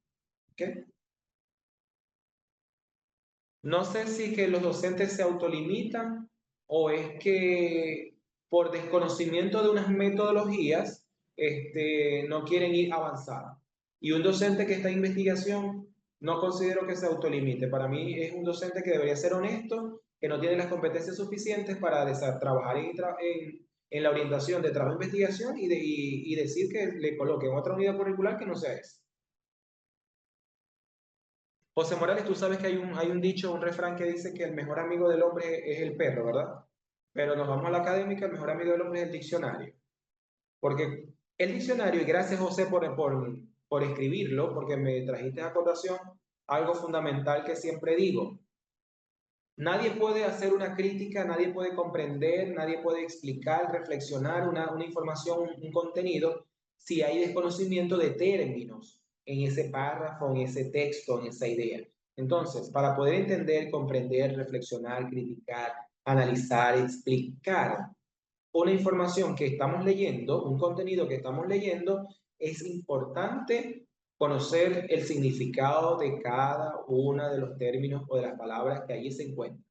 ¿Okay? No sé si que los docentes se autolimitan o es que por desconocimiento de unas metodologías no quieren ir avanzar. Y un docente que está en investigación no considero que se autolimite. Para mí es un docente que debería ser honesto, que no tiene las competencias suficientes para trabajar en la orientación de trabajo de investigación y decir que le coloquen otra unidad curricular que no sea esa. José Morales, tú sabes que hay un dicho, un refrán que dice que el mejor amigo del hombre es el perro, ¿verdad? Pero nos vamos a la académica, el mejor amigo del hombre es el diccionario. Porque el diccionario, y gracias José por escribirlo, porque me trajiste a colación algo fundamental que siempre digo. Nadie puede hacer una crítica, nadie puede comprender, nadie puede explicar, reflexionar una información, un contenido, si hay desconocimiento de términos en ese párrafo, en ese texto, en esa idea. Entonces, para poder entender, comprender, reflexionar, criticar, analizar, explicar una información que estamos leyendo, un contenido que estamos leyendo, es importante conocer el significado de cada uno de los términos o de las palabras que allí se encuentran.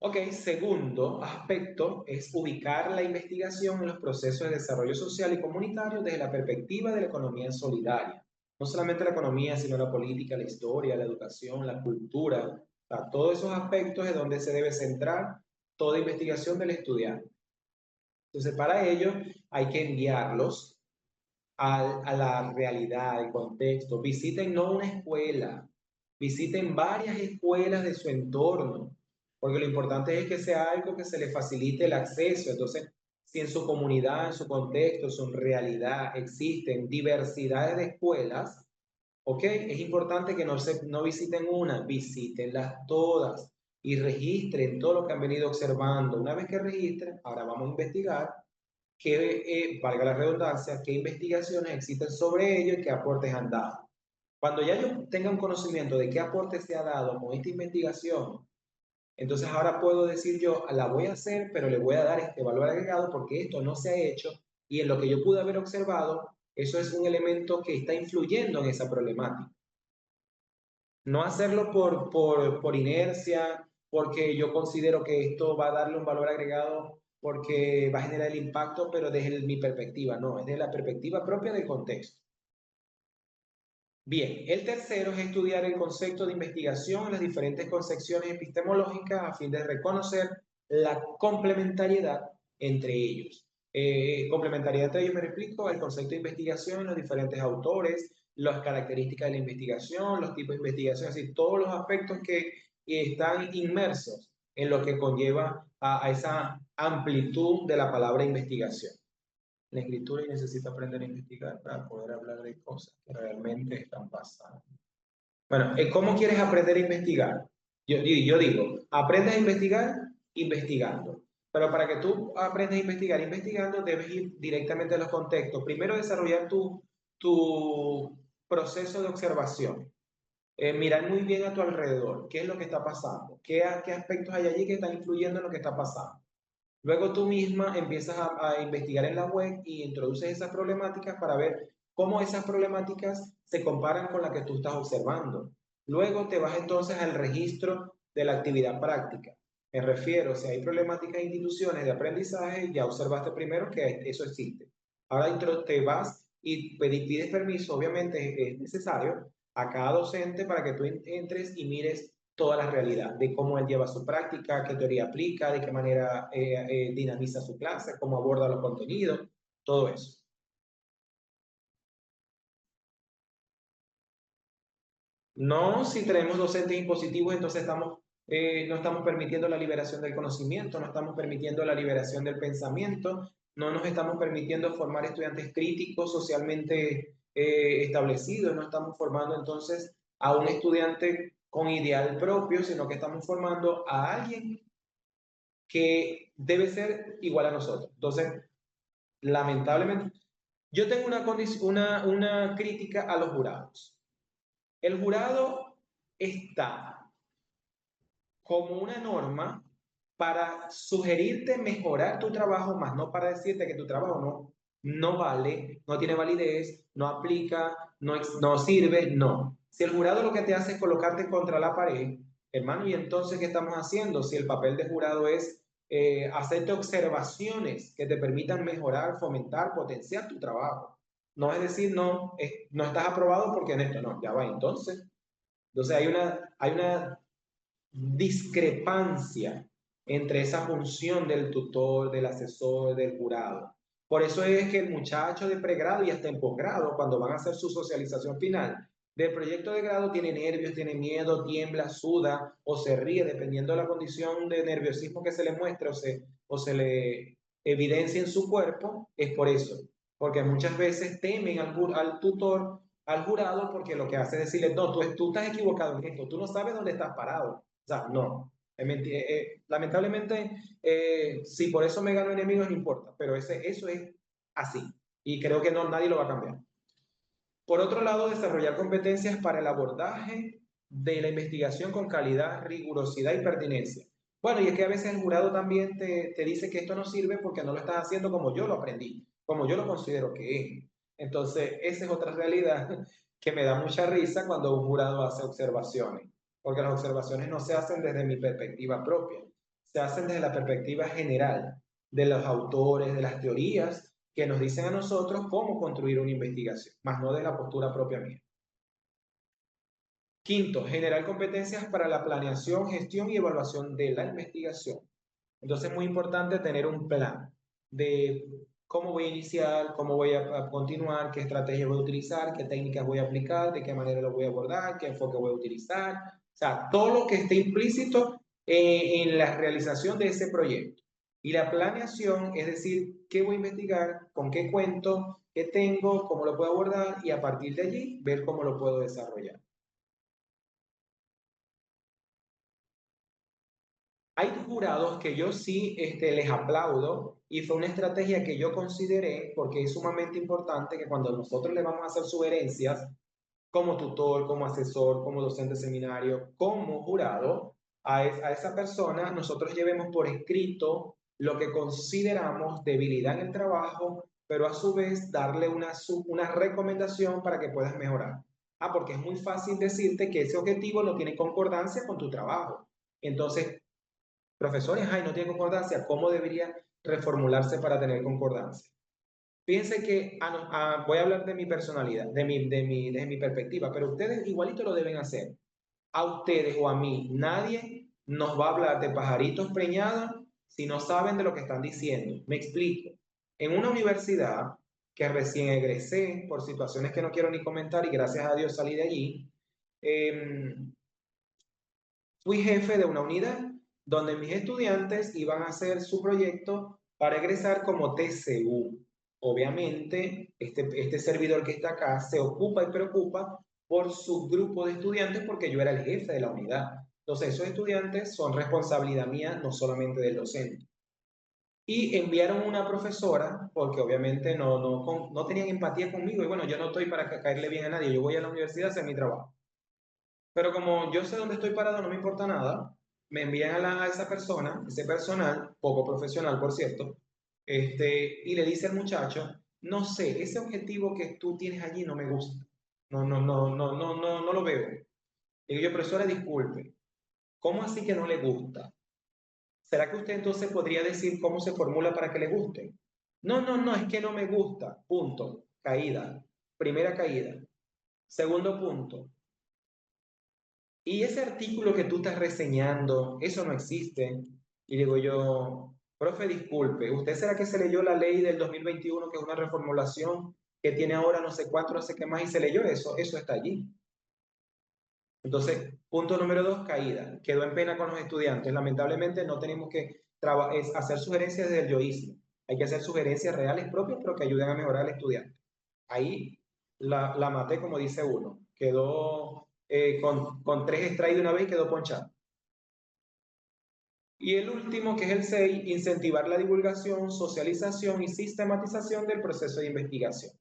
Ok, segundo aspecto es ubicar la investigación en los procesos de desarrollo social y comunitario desde la perspectiva de la economía solidaria. No solamente la economía, sino la política, la historia, la educación, la cultura. O sea, todos esos aspectos es donde se debe centrar toda investigación del estudiante. Entonces, para ello hay que enviarlos a la realidad, al contexto. Visiten no una escuela, visiten varias escuelas de su entorno, porque lo importante es que sea algo que se les facilite el acceso. Entonces, si en su comunidad, en su contexto, en su realidad existen diversidades de escuelas, ¿ok? Es importante que no visiten una, visítenlas todas y registren todo lo que han venido observando. Una vez que registren, ahora vamos a investigar qué, valga la redundancia, qué investigaciones existen sobre ello y qué aportes han dado. Cuando ya yo tenga un conocimiento de qué aporte se ha dado con esta investigación, entonces ahora puedo decir yo, la voy a hacer, pero le voy a dar este valor agregado porque esto no se ha hecho y en lo que yo pude haber observado, eso es un elemento que está influyendo en esa problemática. No hacerlo por inercia, porque yo considero que esto va a darle un valor agregado, porque va a generar el impacto, pero desde mi perspectiva, no, es desde la perspectiva propia del contexto. Bien, el tercero es estudiar el concepto de investigación en las diferentes concepciones epistemológicas a fin de reconocer la complementariedad entre ellos. Complementariedad entre ellos, me explico, el concepto de investigación en los diferentes autores, las características de la investigación, los tipos de investigación, es decir, todos los aspectos que están inmersos en lo que conlleva a esa amplitud de la palabra investigación la escritura y necesita aprender a investigar para poder hablar de cosas que realmente están pasando. Bueno, ¿cómo quieres aprender a investigar? Yo digo, aprendes a investigar investigando. Pero para que tú aprendas a investigar investigando, debes ir directamente a los contextos. Primero, desarrollar tu proceso de observación. Mirar muy bien a tu alrededor, qué es lo que está pasando, qué aspectos hay allí que están influyendo en lo que está pasando. Luego tú misma empiezas a investigar en la web y introduces esas problemáticas para ver cómo esas problemáticas se comparan con la que tú estás observando. Luego te vas entonces al registro de la actividad práctica. Me refiero, si hay problemáticas en instituciones de aprendizaje, ya observaste primero que eso existe. Ahora te vas y pides permiso, obviamente es necesario, a cada docente para que tú entres y mires toda la realidad, de cómo él lleva su práctica, qué teoría aplica, de qué manera dinamiza su clase, cómo aborda los contenidos, todo eso. No, si tenemos docentes impositivos, entonces no estamos permitiendo la liberación del conocimiento, no estamos permitiendo la liberación del pensamiento, no nos estamos permitiendo formar estudiantes críticos socialmente establecidos, no estamos formando entonces a un estudiante con ideal propio, sino que estamos formando a alguien que debe ser igual a nosotros. Entonces, lamentablemente, yo tengo una crítica a los jurados. El jurado está como una norma para sugerirte mejorar tu trabajo, más no para decirte que tu trabajo no vale, no tiene validez, no aplica, no sirve, no. Si el jurado lo que te hace es colocarte contra la pared, hermano, ¿y entonces qué estamos haciendo? Si el papel de jurado es hacerte observaciones que te permitan mejorar, fomentar, potenciar tu trabajo. No es decir, no estás aprobado porque en esto no, ya va, entonces hay una discrepancia entre esa función del tutor, del asesor, del jurado. Por eso es que el muchacho de pregrado y hasta en posgrado, cuando van a hacer su socialización final del proyecto de grado, tiene nervios, tiene miedo, tiembla, suda o se ríe, dependiendo de la condición de nerviosismo que se le muestre o se le evidencia en su cuerpo, es por eso. Porque muchas veces temen al tutor, al jurado, porque lo que hace es decirle, no, tú estás equivocado en esto, tú no sabes dónde estás parado. O sea, no. Lamentablemente, si por eso me gano enemigos, no importa, pero eso es así. Y creo que nadie lo va a cambiar. Por otro lado, desarrollar competencias para el abordaje de la investigación con calidad, rigurosidad y pertinencia. Bueno, y es que a veces el jurado también te dice que esto no sirve porque no lo estás haciendo como yo lo aprendí, como yo lo considero que es. Entonces, esa es otra realidad que me da mucha risa cuando un jurado hace observaciones, porque las observaciones no se hacen desde mi perspectiva propia, se hacen desde la perspectiva general de los autores, de las teorías que nos dicen a nosotros cómo construir una investigación, más no de la postura propia mía. Quinto, generar competencias para la planeación, gestión y evaluación de la investigación. Entonces es muy importante tener un plan de cómo voy a iniciar, cómo voy a continuar, qué estrategia voy a utilizar, qué técnicas voy a aplicar, de qué manera lo voy a abordar, qué enfoque voy a utilizar. O sea, todo lo que esté implícito en la realización de ese proyecto. Y la planeación, es decir, qué voy a investigar, con qué cuento, qué tengo, cómo lo puedo abordar y a partir de allí ver cómo lo puedo desarrollar. Hay jurados que yo sí les aplaudo y fue una estrategia que yo consideré porque es sumamente importante que cuando nosotros le vamos a hacer sugerencias como tutor, como asesor, como docente de seminario, como jurado, a esa persona nosotros llevemos por escrito lo que consideramos debilidad en el trabajo, pero a su vez darle una recomendación para que puedas mejorar. Porque es muy fácil decirte que ese objetivo no tiene concordancia con tu trabajo. Entonces, profesores, ay, no tiene concordancia, ¿cómo debería reformularse para tener concordancia? Fíjense que voy a hablar de mi personalidad, desde mi perspectiva, pero ustedes igualito lo deben hacer. A ustedes o a mí, nadie nos va a hablar de pajaritos preñados si no saben de lo que están diciendo. Me explico. En una universidad que recién egresé por situaciones que no quiero ni comentar y gracias a Dios salí de allí, eh, fui jefe de una unidad donde mis estudiantes iban a hacer su proyecto para egresar como TCU. Obviamente, este servidor que está acá se ocupa y preocupa por su grupo de estudiantes porque yo era el jefe de la unidad. Entonces, esos estudiantes son responsabilidad mía, no solamente del docente. Y enviaron una profesora porque obviamente no tenían empatía conmigo. Y bueno, yo no estoy para caerle bien a nadie, yo voy a la universidad a hacer mi trabajo. Pero como yo sé dónde estoy parado, no me importa nada, me envían a esa persona, ese personal, poco profesional, por cierto, y le dice al muchacho, no sé, ese objetivo que tú tienes allí no me gusta. No lo veo. Y digo yo, profesora, disculpe, ¿cómo así que no le gusta? ¿Será que usted entonces podría decir cómo se formula para que le guste? No, es que no me gusta. Punto. Caída. Primera caída. Segundo punto. Y ese artículo que tú estás reseñando, eso no existe. Y digo yo, profe, disculpe, ¿usted será que se leyó la ley del 2021, que es una reformulación que tiene ahora no sé cuánto, no sé qué más, y se leyó eso? Eso está allí. Entonces, punto número 2, caída. Quedó en pena con los estudiantes. Lamentablemente no tenemos que hacer sugerencias desde el yoísmo. Hay que hacer sugerencias reales propias, pero que ayuden a mejorar al estudiante. Ahí la maté, como dice uno. Quedó con 3 strikes de una vez y quedó ponchado. Y el último, que es el 6, incentivar la divulgación, socialización y sistematización del proceso de investigación.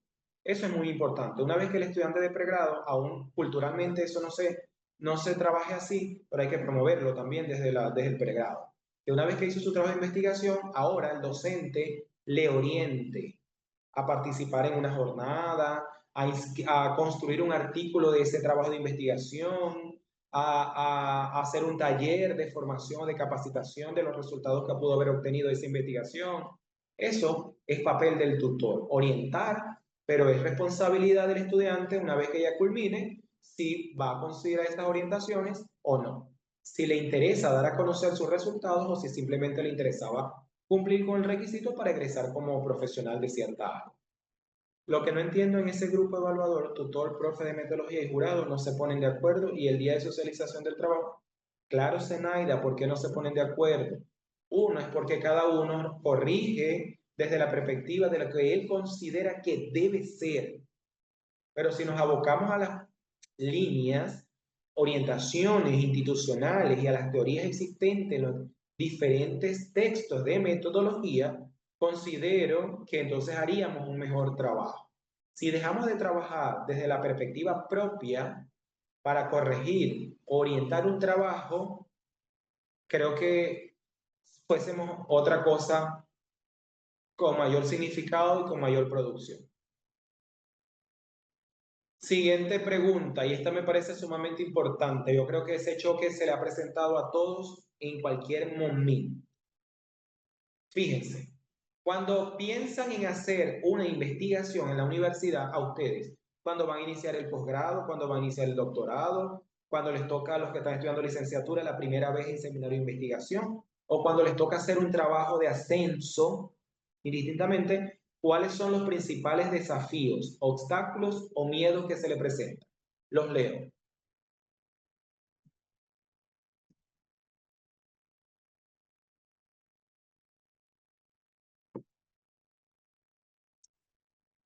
Eso es muy importante. Una vez que el estudiante de pregrado, aún culturalmente eso no se trabaje así, pero hay que promoverlo también desde el pregrado. Que una vez que hizo su trabajo de investigación, ahora el docente le oriente a participar en una jornada, a construir un artículo de ese trabajo de investigación, a hacer un taller de formación, de capacitación de los resultados que pudo haber obtenido esa investigación. Eso es papel del tutor, orientar, pero es responsabilidad del estudiante, una vez que ella culmine, si va a considerar estas orientaciones o no. Si le interesa dar a conocer sus resultados o si simplemente le interesaba cumplir con el requisito para egresar como profesional de cierta área. Lo que no entiendo en ese grupo evaluador, tutor, profe de metodología y jurado no se ponen de acuerdo y el día de socialización del trabajo, claro, Zenaida, ¿por qué no se ponen de acuerdo? Uno es porque cada uno corrige desde la perspectiva de lo que él considera que debe ser. Pero si nos abocamos a las líneas, orientaciones institucionales y a las teorías existentes en los diferentes textos de metodología, considero que entonces haríamos un mejor trabajo. Si dejamos de trabajar desde la perspectiva propia para corregir, orientar un trabajo, creo que fuésemos otra cosa con mayor significado y con mayor producción. Siguiente pregunta, y esta me parece sumamente importante. Yo creo que ese choque se le ha presentado a todos en cualquier momento. Fíjense, cuando piensan en hacer una investigación en la universidad, a ustedes, cuando van a iniciar el posgrado, cuando van a iniciar el doctorado, cuando les toca a los que están estudiando licenciatura la primera vez en seminario de investigación, o cuando les toca hacer un trabajo de ascenso, indistintamente, ¿cuáles son los principales desafíos, obstáculos o miedos que se le presentan? Los leo.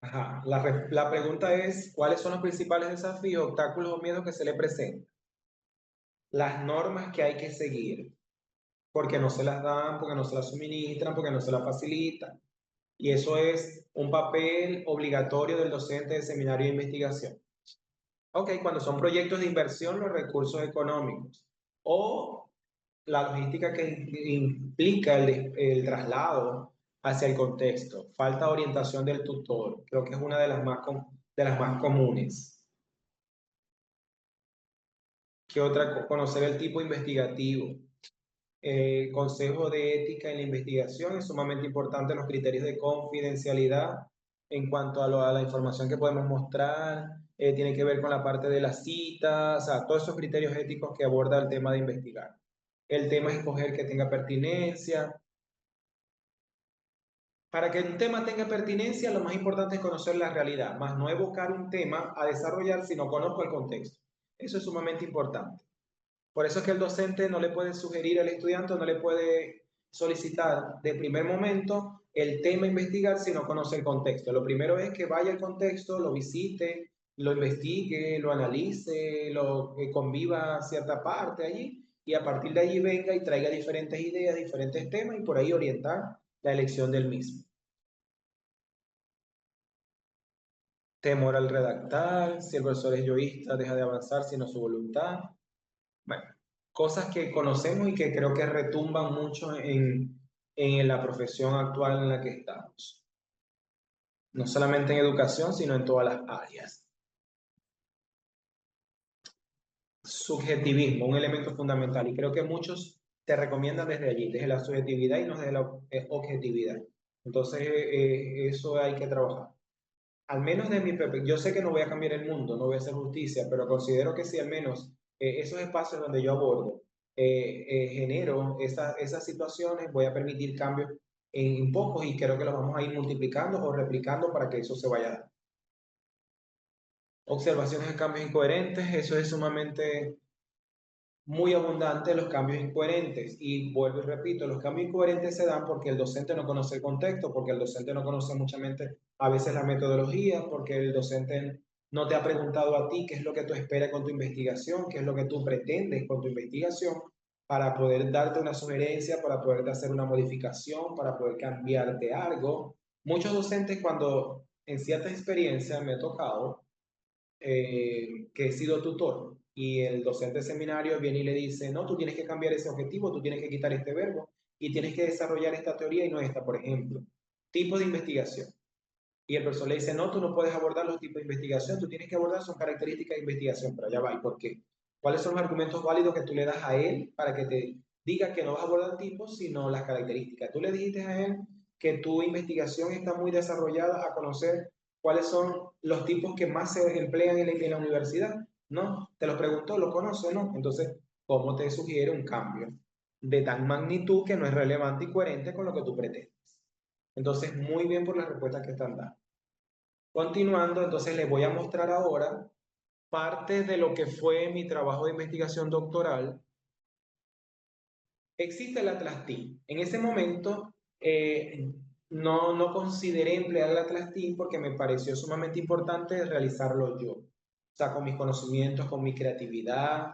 Ajá. La pregunta es, ¿cuáles son los principales desafíos, obstáculos o miedos que se le presentan? Las normas que hay que seguir, porque no se las dan, porque no se las suministran, porque no se las facilitan. Y eso es un papel obligatorio del docente de seminario de investigación. Ok, cuando son proyectos de inversión, los recursos económicos o la logística que implica el traslado hacia el contexto. Falta orientación del tutor, creo que es una de de las más comunes. ¿Qué otra? Conocer el tipo investigativo. Consejo de ética en la investigación es sumamente importante, los criterios de confidencialidad en cuanto a la información que podemos mostrar, tiene que ver con la parte de las citas, o sea, todos esos criterios éticos que aborda el tema de investigar. El tema es escoger que tenga pertinencia. Para que un tema tenga pertinencia, lo más importante es conocer la realidad, más no evocar un tema a desarrollar si no conozco el contexto. Eso es sumamente importante. Por eso es que el docente no le puede sugerir al estudiante, no le puede solicitar de primer momento el tema a investigar si no conoce el contexto. Lo primero es que vaya al contexto, lo visite, lo investigue, lo analice, lo conviva cierta parte allí y a partir de allí venga y traiga diferentes ideas, diferentes temas y por ahí orientar la elección del mismo. Temor al redactar, si el profesor es yoísta, deja de avanzar sino su voluntad. Bueno, cosas que conocemos y que creo que retumban mucho en la profesión actual en la que estamos. No solamente en educación, sino en todas las áreas. Subjetivismo, un elemento fundamental, y creo que muchos te recomiendan desde allí, desde la subjetividad y no desde la objetividad. Entonces, eso hay que trabajar. Al menos de mi perspectiva, yo sé que no voy a cambiar el mundo, no voy a hacer justicia, pero considero que sí, al menos esos espacios donde yo abordo, genero esas situaciones, voy a permitir cambios en pocos y creo que los vamos a ir multiplicando o replicando para que eso se vaya a dar. Observaciones de cambios incoherentes, eso es sumamente muy abundante los cambios incoherentes. Y vuelvo y repito, los cambios incoherentes se dan porque el docente no conoce el contexto, porque el docente no conoce muchamente a veces la metodología, porque el docente no te ha preguntado a ti qué es lo que tú esperas con tu investigación, qué es lo que tú pretendes con tu investigación, para poder darte una sugerencia, para poder hacer una modificación, para poder cambiarte algo. Muchos docentes cuando en ciertas experiencias me ha tocado, que he sido tutor y el docente de seminario viene y le dice, no, tú tienes que cambiar ese objetivo, tú tienes que quitar este verbo y tienes que desarrollar esta teoría y no esta, por ejemplo. Tipo de investigación. Y el profesor le dice, no, tú no puedes abordar los tipos de investigación, tú tienes que abordar son características de investigación, pero allá va, ¿y por qué? ¿Cuáles son los argumentos válidos que tú le das a él para que te diga que no vas a abordar tipos, sino las características? Tú le dijiste a él que tu investigación está muy desarrollada a conocer cuáles son los tipos que más se emplean en la universidad, ¿no? Te lo preguntó, ¿lo conoce, no? Entonces, ¿cómo te sugiere un cambio de tan magnitud que no es relevante y coherente con lo que tú pretendes? Entonces, muy bien por las respuestas que están dando. Continuando, entonces les voy a mostrar ahora parte de lo que fue mi trabajo de investigación doctoral. Existe el Atlas TIM. En ese momento no consideré emplear el Atlas TIM porque me pareció sumamente importante realizarlo yo. O sea, con mis conocimientos, con mi creatividad,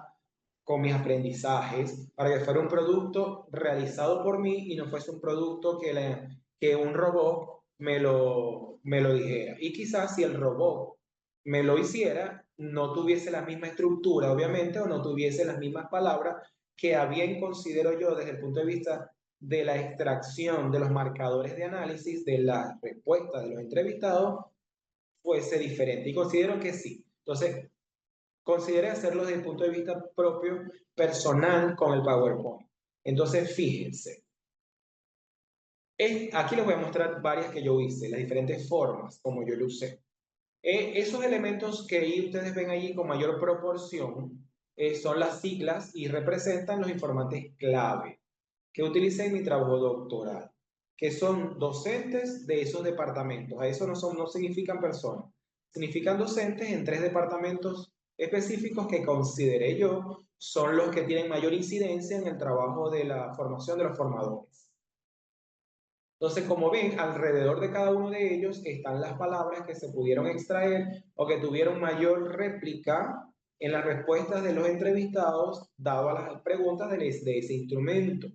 con mis aprendizajes, para que fuera un producto realizado por mí y no fuese un producto que un robot me lo dijera. Y quizás si el robot me lo hiciera, no tuviese la misma estructura, obviamente, o no tuviese las mismas palabras que a bien considero yo desde el punto de vista de la extracción de los marcadores de análisis de las respuestas de los entrevistados fuese diferente. Y considero que sí. Entonces, consideré hacerlo desde el punto de vista propio, personal, con el PowerPoint. Entonces, fíjense. Aquí les voy a mostrar varias que yo hice, las diferentes formas como yo lo usé. Esos elementos que ahí ustedes ven allí con mayor proporción son las siglas y representan los informantes clave que utilicé en mi trabajo doctoral, que son docentes de esos departamentos. A eso no significan personas, significan docentes en 3 departamentos específicos que consideré yo son los que tienen mayor incidencia en el trabajo de la formación de los formadores. Entonces, como ven, alrededor de cada uno de ellos están las palabras que se pudieron extraer o que tuvieron mayor réplica en las respuestas de los entrevistados, dado a las preguntas de ese instrumento.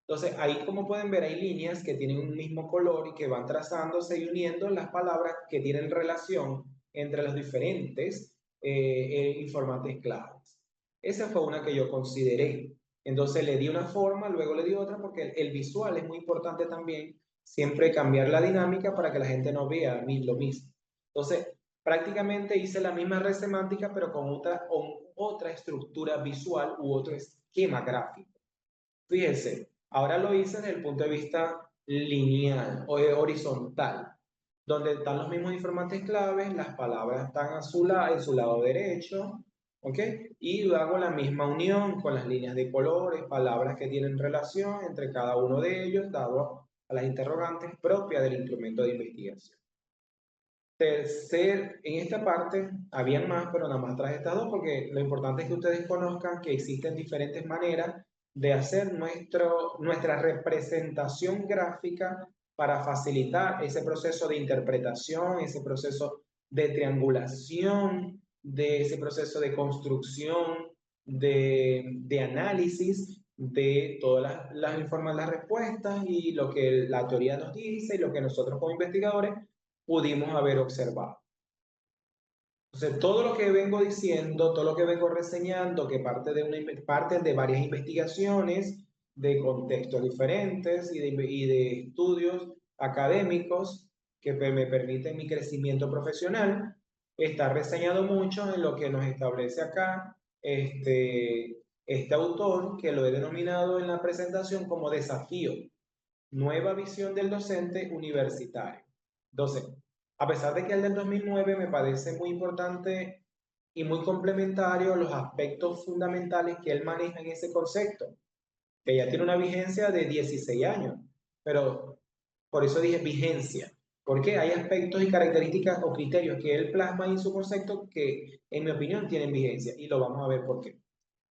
Entonces, ahí como pueden ver, hay líneas que tienen un mismo color y que van trazándose y uniendo las palabras que tienen relación entre los diferentes informantes claves. Esa fue una que yo consideré. Entonces le di una forma, luego le di otra, porque el visual es muy importante también, siempre cambiar la dinámica para que la gente no vea lo mismo. Entonces, prácticamente hice la misma red semántica, pero con otra estructura visual u otro esquema gráfico. Fíjense, ahora lo hice desde el punto de vista lineal o horizontal. donde están los mismos informantes claves, las palabras están en su lado derecho, ¿ok? Y hago la misma unión con las líneas de colores, palabras que tienen relación entre cada uno de ellos, dado a las interrogantes propias del instrumento de investigación. En esta parte, habían más, pero nada más traje estas dos porque lo importante es que ustedes conozcan que existen diferentes maneras de hacer nuestra representación gráfica para facilitar ese proceso de interpretación, ese proceso de triangulación, de ese proceso de construcción, de análisis de todas las respuestas y lo que la teoría nos dice y lo que nosotros como investigadores pudimos haber observado. Entonces, todo lo que vengo diciendo, todo lo que vengo reseñando, que parte de varias investigaciones, de contextos diferentes y de estudios académicos que me permiten mi crecimiento profesional, está reseñado mucho en lo que nos establece acá este autor, que lo he denominado en la presentación como desafío, nueva visión del docente universitario. Entonces, a pesar de que el del 2009 me parece muy importante y muy complementario los aspectos fundamentales que él maneja en ese concepto, que ya tiene una vigencia de 16 años, pero por eso dije vigencia, porque hay aspectos y características o criterios que él plasma en su concepto que, en mi opinión, tienen vigencia, y lo vamos a ver por qué.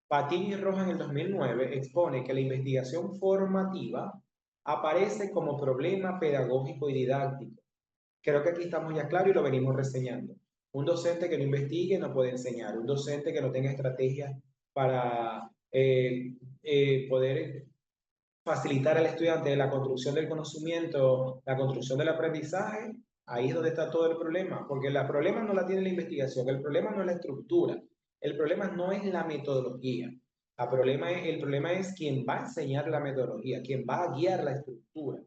Patiño y Rojas en el 2009 expone que la investigación formativa aparece como problema pedagógico y didáctico. Creo que aquí estamos ya claros y lo venimos reseñando. Un docente que no investigue no puede enseñar. Un docente que no tenga estrategias para poder facilitar al estudiante la construcción del conocimiento, la construcción del aprendizaje, ahí es donde está todo el problema, porque el problema no la tiene la investigación, el problema no es la estructura, el problema no es la metodología, el problema es quién va a enseñar la metodología, quién va a guiar la estructura.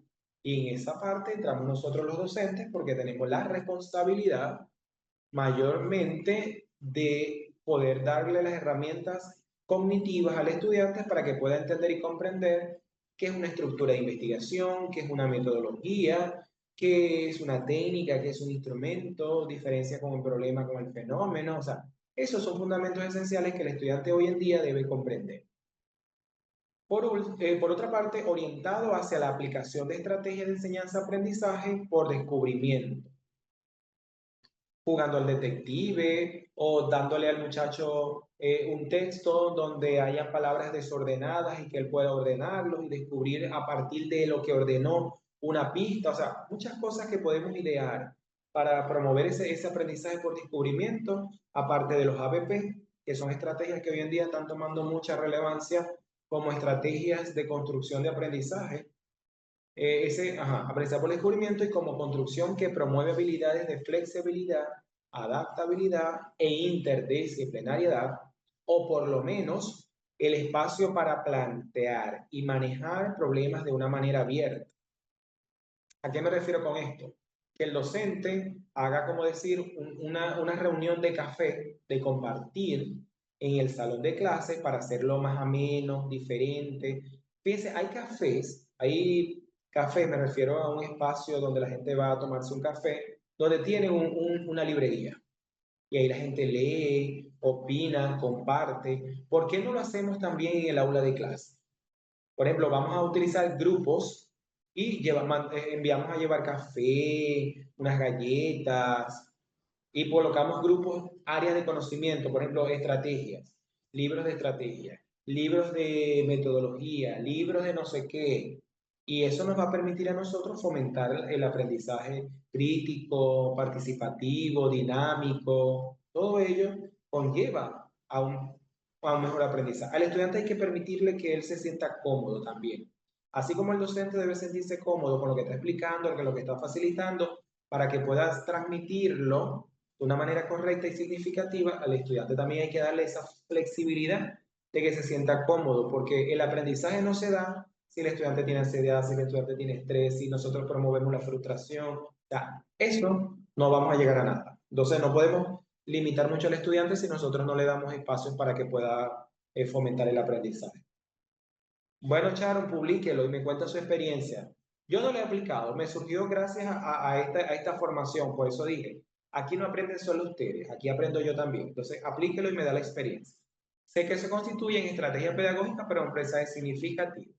Y en esa parte entramos nosotros los docentes porque tenemos la responsabilidad mayormente de poder darle las herramientas cognitivas al estudiante para que pueda entender y comprender qué es una estructura de investigación, qué es una metodología, qué es una técnica, qué es un instrumento, diferencia con el problema, con el fenómeno. O sea, esos son fundamentos esenciales que el estudiante hoy en día debe comprender. Por otra parte, orientado hacia la aplicación de estrategias de enseñanza-aprendizaje por descubrimiento, jugando al detective o dándole al muchacho un texto donde haya palabras desordenadas y que él pueda ordenarlos y descubrir a partir de lo que ordenó una pista. O sea, muchas cosas que podemos idear para promover ese aprendizaje por descubrimiento, aparte de los ABP, que son estrategias que hoy en día están tomando mucha relevancia como estrategias de construcción de aprendizaje. Aprendizaje por descubrimiento y como construcción que promueve habilidades de flexibilidad, adaptabilidad e interdisciplinariedad, o por lo menos el espacio para plantear y manejar problemas de una manera abierta. ¿A qué me refiero con esto? Que el docente haga, como decir, una reunión de café, de compartir en el salón de clase para hacerlo más ameno, diferente. Fíjense, hay cafés, me refiero a un espacio donde la gente va a tomarse un café, donde tiene una librería. Y ahí la gente lee, opina, comparte. ¿Por qué no lo hacemos también en el aula de clase? Por ejemplo, vamos a utilizar grupos y enviamos a llevar café, unas galletas y colocamos grupos, áreas de conocimiento, por ejemplo, estrategias, libros de estrategia, libros de metodología, libros de no sé qué. Y eso nos va a permitir a nosotros fomentar el aprendizaje crítico, participativo, dinámico. Todo ello conlleva a un mejor aprendizaje. Al estudiante hay que permitirle que él se sienta cómodo también. Así como el docente debe sentirse cómodo con lo que está explicando, con lo que está facilitando, para que puedas transmitirlo de una manera correcta y significativa, al estudiante también hay que darle esa flexibilidad de que se sienta cómodo, porque el aprendizaje no se da si el estudiante tiene ansiedad, si el estudiante tiene estrés, si nosotros promovemos la frustración. O sea, eso no vamos a llegar a nada. Entonces no podemos limitar mucho al estudiante si nosotros no le damos espacios para que pueda fomentar el aprendizaje. Bueno, Sharon, publíquelo y me cuenta su experiencia. Yo no lo he aplicado, me surgió gracias a esta formación, por eso dije, aquí no aprenden solo ustedes, aquí aprendo yo también. Entonces, aplíquelo y me da la experiencia. Sé que se constituye en estrategia pedagógica, pero empresa significativa.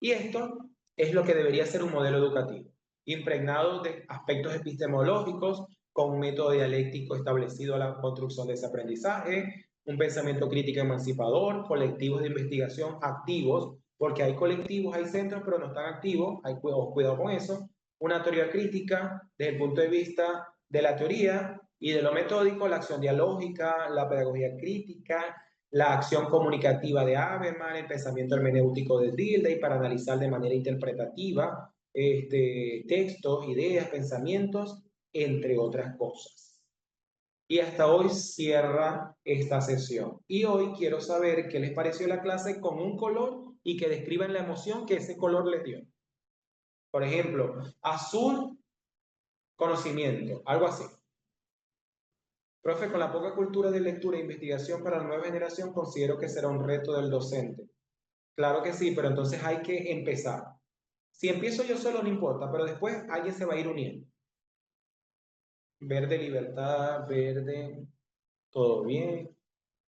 Y esto es lo que debería ser un modelo educativo, impregnado de aspectos epistemológicos, con un método dialéctico establecido a la construcción de ese aprendizaje, un pensamiento crítico emancipador, colectivos de investigación activos, porque hay colectivos, hay centros, pero no están activos, hay cuidado con eso, una teoría crítica desde el punto de vista de la teoría y de lo metódico, la acción dialógica, la pedagogía crítica, la acción comunicativa de Habermas, el pensamiento hermenéutico de Dilthey para analizar de manera interpretativa textos, ideas, pensamientos, entre otras cosas. Y hasta hoy cierra esta sesión. Y hoy quiero saber qué les pareció la clase con un color y que describan la emoción que ese color les dio. Por ejemplo, azul, conocimiento, algo así. Profe, con la poca cultura de lectura e investigación para la nueva generación, considero que será un reto del docente. Claro que sí, pero entonces hay que empezar. Si empiezo yo solo no importa, pero después alguien se va a ir uniendo. Verde, libertad, verde, todo bien,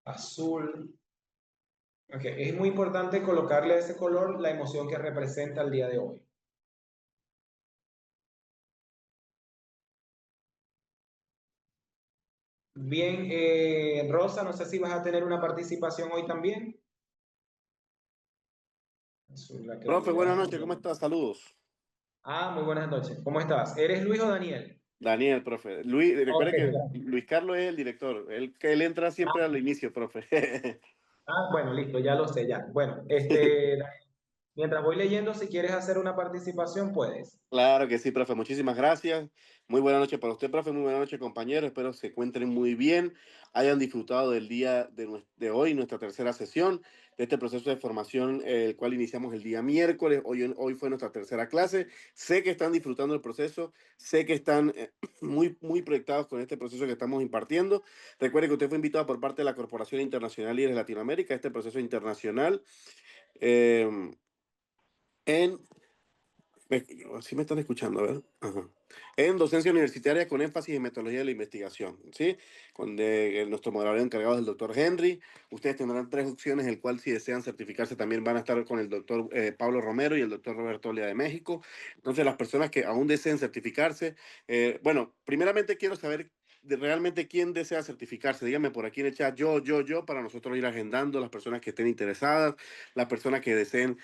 azul. Okay. Es muy importante colocarle a ese color la emoción que representa el día de hoy. Bien, Rosa, no sé si vas a tener una participación hoy también. Azul, la Profe, buenas claridad. noches, ¿cómo estás? Saludos. Ah, muy buenas noches. ¿Cómo estás? ¿Eres Luis o Daniel? Daniel, profe. Luis, Ok, recuerde que gracias. Luis Carlos es el director, él entra siempre al inicio, profe. Bueno, listo, ya lo sé, ya. Bueno, mientras voy leyendo, si quieres hacer una participación, puedes. Claro que sí, profe. Muchísimas gracias. Muy buena noche para usted, profe. Muy buena noche, compañeros. Espero se encuentren muy bien, hayan disfrutado del día de hoy, nuestra tercera sesión de este proceso de formación, el cual iniciamos el día miércoles. Hoy fue nuestra tercera clase. Sé que están disfrutando el proceso, sé que están muy proyectados con este proceso que estamos impartiendo. Recuerde que usted fue invitado por parte de la Corporación Internacional Líderes de Latinoamérica, este proceso internacional. eh, en Sí me están escuchando, a ver. Ajá. En docencia universitaria con énfasis en metodología de la investigación, ¿sí? Nuestro moderador encargado es el doctor Henry. Ustedes tendrán tres opciones, el cual si desean certificarse también van a estar con el doctor Pablo Romero y el doctor Roberto Olia de México. Entonces, las personas que aún deseen certificarse, bueno, primeramente quiero saber realmente quién desea certificarse. Díganme por aquí en el chat, yo, para nosotros ir agendando las personas que estén interesadas, las personas que deseen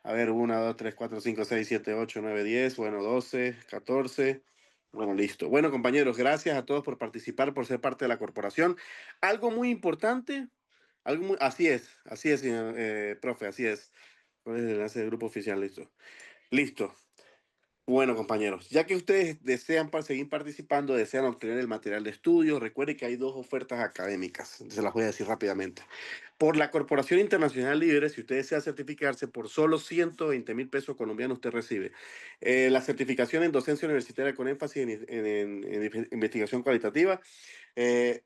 a ver, 1, 2, 3, 4, 5, 6, 7, 8, 9, 10, bueno, 12, 14. Bueno, listo. Bueno, compañeros, gracias a todos por participar, por ser parte de la corporación. Algo muy importante, así es, señor, profe, así es. ¿Cuál es el enlace del grupo oficial? Listo. Listo. Bueno, compañeros, ya que ustedes desean seguir participando, desean obtener el material de estudio, recuerden que hay dos ofertas académicas. Se las voy a decir rápidamente. Por la Corporación Internacional Líderes, si usted desea certificarse por solo 120.000 pesos colombianos, usted recibe la certificación en docencia universitaria con énfasis en investigación cualitativa. eh,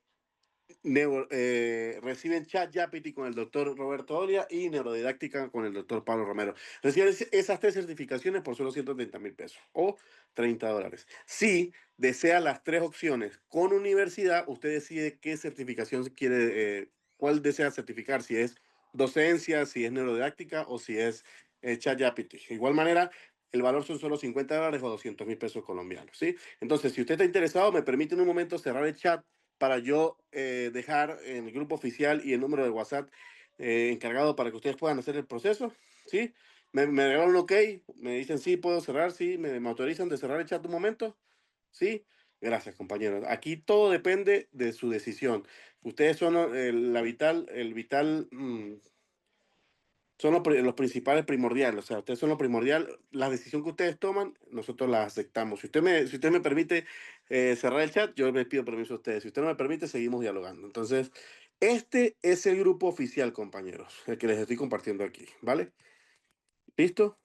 Reciben ChatGPT con el doctor Roberto Oria y Neurodidáctica con el doctor Pablo Romero. Reciben esas tres certificaciones por solo 130.000 pesos o $30. Si desea las tres opciones con universidad, usted decide qué certificación quiere, cuál desea certificar, si es docencia, si es neurodidáctica o si es ChatGPT. De igual manera, el valor son solo $50 o 200.000 pesos colombianos, ¿sí? Entonces, si usted está interesado, me permite en un momento cerrar el chat para yo dejar en el grupo oficial y el número de WhatsApp encargado para que ustedes puedan hacer el proceso, ¿sí? Me regalan un ok, me dicen sí, puedo cerrar, sí, me autorizan de cerrar el chat un momento, ¿sí? Gracias, compañeros. Aquí todo depende de su decisión. Ustedes son el vital, son los principales primordiales, o sea, ustedes son lo primordial, la decisión que ustedes toman, nosotros la aceptamos. Si usted me permite cerrar el chat, yo les pido permiso a ustedes. Si usted no me permite, seguimos dialogando. Entonces, este es el grupo oficial, compañeros, el que les estoy compartiendo aquí, ¿vale? ¿Listo?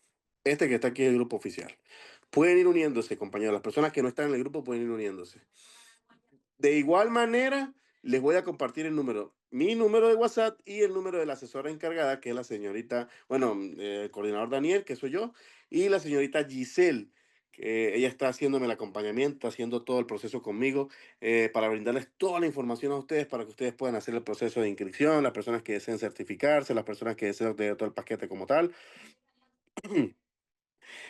Este que está aquí es el grupo oficial. Pueden ir uniéndose, compañeros. Las personas que no están en el grupo pueden ir uniéndose. De igual manera, les voy a compartir el número, mi número de WhatsApp y el número de la asesora encargada, que es la señorita, bueno, el coordinador Daniel, que soy yo. y la señorita Giselle, que ella está haciéndome el acompañamiento, haciendo todo el proceso conmigo para brindarles toda la información a ustedes para que ustedes puedan hacer el proceso de inscripción, las personas que deseen certificarse, las personas que deseen obtener todo el paquete como tal.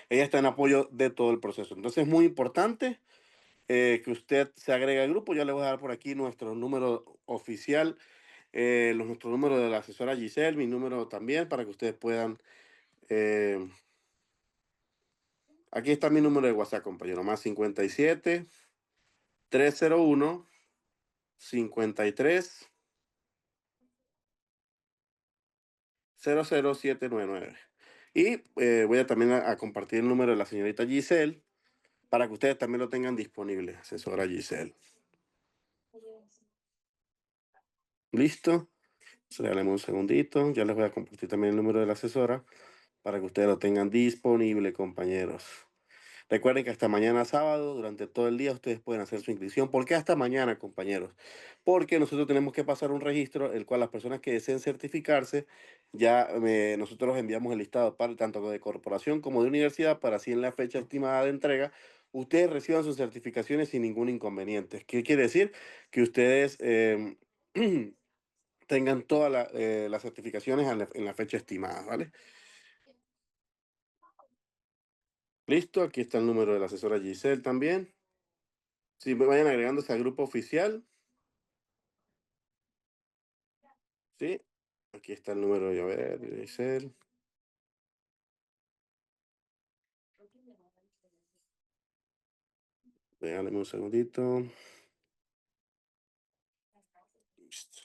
Ella está en apoyo de todo el proceso. Entonces es muy importante que usted se agregue al grupo. Ya le voy a dar por aquí nuestro número oficial, nuestro número de la asesora Giselle, mi número también, para que ustedes puedan... eh, aquí está mi número de WhatsApp, compañero, más 57 301 53 00799. Y voy a también a compartir el número de la señorita Giselle para que ustedes también lo tengan disponible, asesora Giselle. ¿Listo? Regálame un segundito. Ya les voy a compartir también el número de la asesora para que ustedes lo tengan disponible, compañeros. Recuerden que hasta mañana sábado, durante todo el día, ustedes pueden hacer su inscripción. ¿Por qué hasta mañana, compañeros? Porque nosotros tenemos que pasar un registro, el cual las personas que deseen certificarse, ya nosotros enviamos el listado para, tanto de corporación como de universidad, para así en la fecha estimada de entrega, ustedes reciban sus certificaciones sin ningún inconveniente. ¿Qué quiere decir? Que ustedes tengan todas las certificaciones en la fecha estimada, ¿vale? Listo, aquí está el número de la asesora Giselle también. Si me vayan agregándose al grupo oficial, ¿sí? Aquí está el número, a ver, Giselle. Déjame un segundito.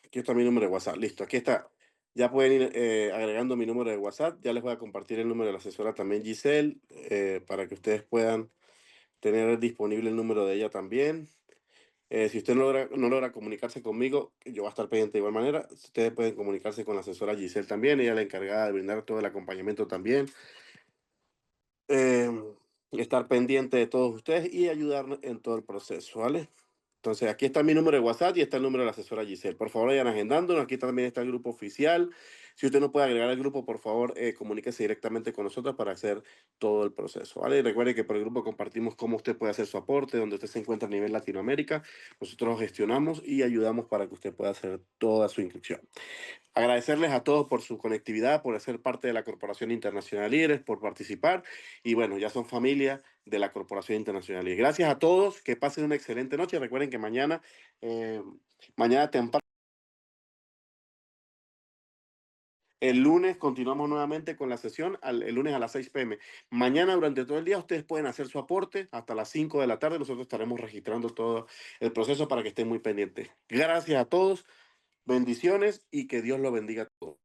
Aquí está mi número de WhatsApp. Listo, aquí está. Ya pueden ir agregando mi número de WhatsApp. Ya les voy a compartir el número de la asesora también, Giselle, para que ustedes puedan tener disponible el número de ella también. Si usted no logra comunicarse conmigo, yo voy a estar pendiente de igual manera. Ustedes pueden comunicarse con la asesora Giselle también. Ella es la encargada de brindar todo el acompañamiento también. eh, Estar pendiente de todos ustedes y ayudarnos en todo el proceso, ¿vale? Entonces, aquí está mi número de WhatsApp y está el número de la asesora Giselle. Por favor, vayan agendándonos. Aquí también está el grupo oficial. Si usted no puede agregar al grupo, por favor, comuníquese directamente con nosotros para hacer todo el proceso, ¿vale? Y recuerde que por el grupo compartimos cómo usted puede hacer su aporte, donde usted se encuentra a nivel Latinoamérica. Nosotros gestionamos y ayudamos para que usted pueda hacer toda su inscripción. Agradecerles a todos por su conectividad, por ser parte de la Corporación Internacional Líderes, por participar. Y bueno, ya son familia de la Corporación Internacional Líderes. Gracias a todos, que pasen una excelente noche. Recuerden que mañana temprano, el lunes continuamos nuevamente con la sesión, el lunes a las 6 p.m. Mañana durante todo el día ustedes pueden hacer su aporte hasta las 5 de la tarde. Nosotros estaremos registrando todo el proceso para que estén muy pendientes. Gracias a todos, bendiciones y que Dios lo bendiga a todos.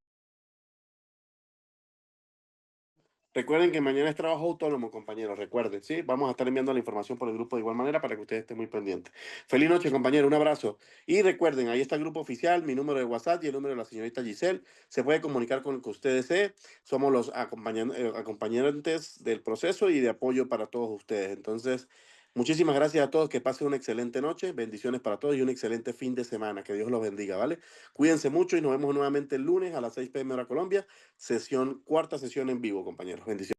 Recuerden que mañana es trabajo autónomo, compañeros. Recuerden, ¿sí? Vamos a estar enviando la información por el grupo de igual manera para que ustedes estén muy pendientes. Feliz noche, compañeros. Un abrazo. Y recuerden, ahí está el grupo oficial, mi número de WhatsApp y el número de la señorita Giselle. Se puede comunicar con el que usted desee. Somos los acompañantes del proceso y de apoyo para todos ustedes. Entonces, muchísimas gracias a todos. Que pasen una excelente noche. Bendiciones para todos y un excelente fin de semana. Que Dios los bendiga, ¿vale? Cuídense mucho y nos vemos nuevamente el lunes a las 6 p.m. hora Colombia. Cuarta sesión en vivo, compañeros. Bendiciones.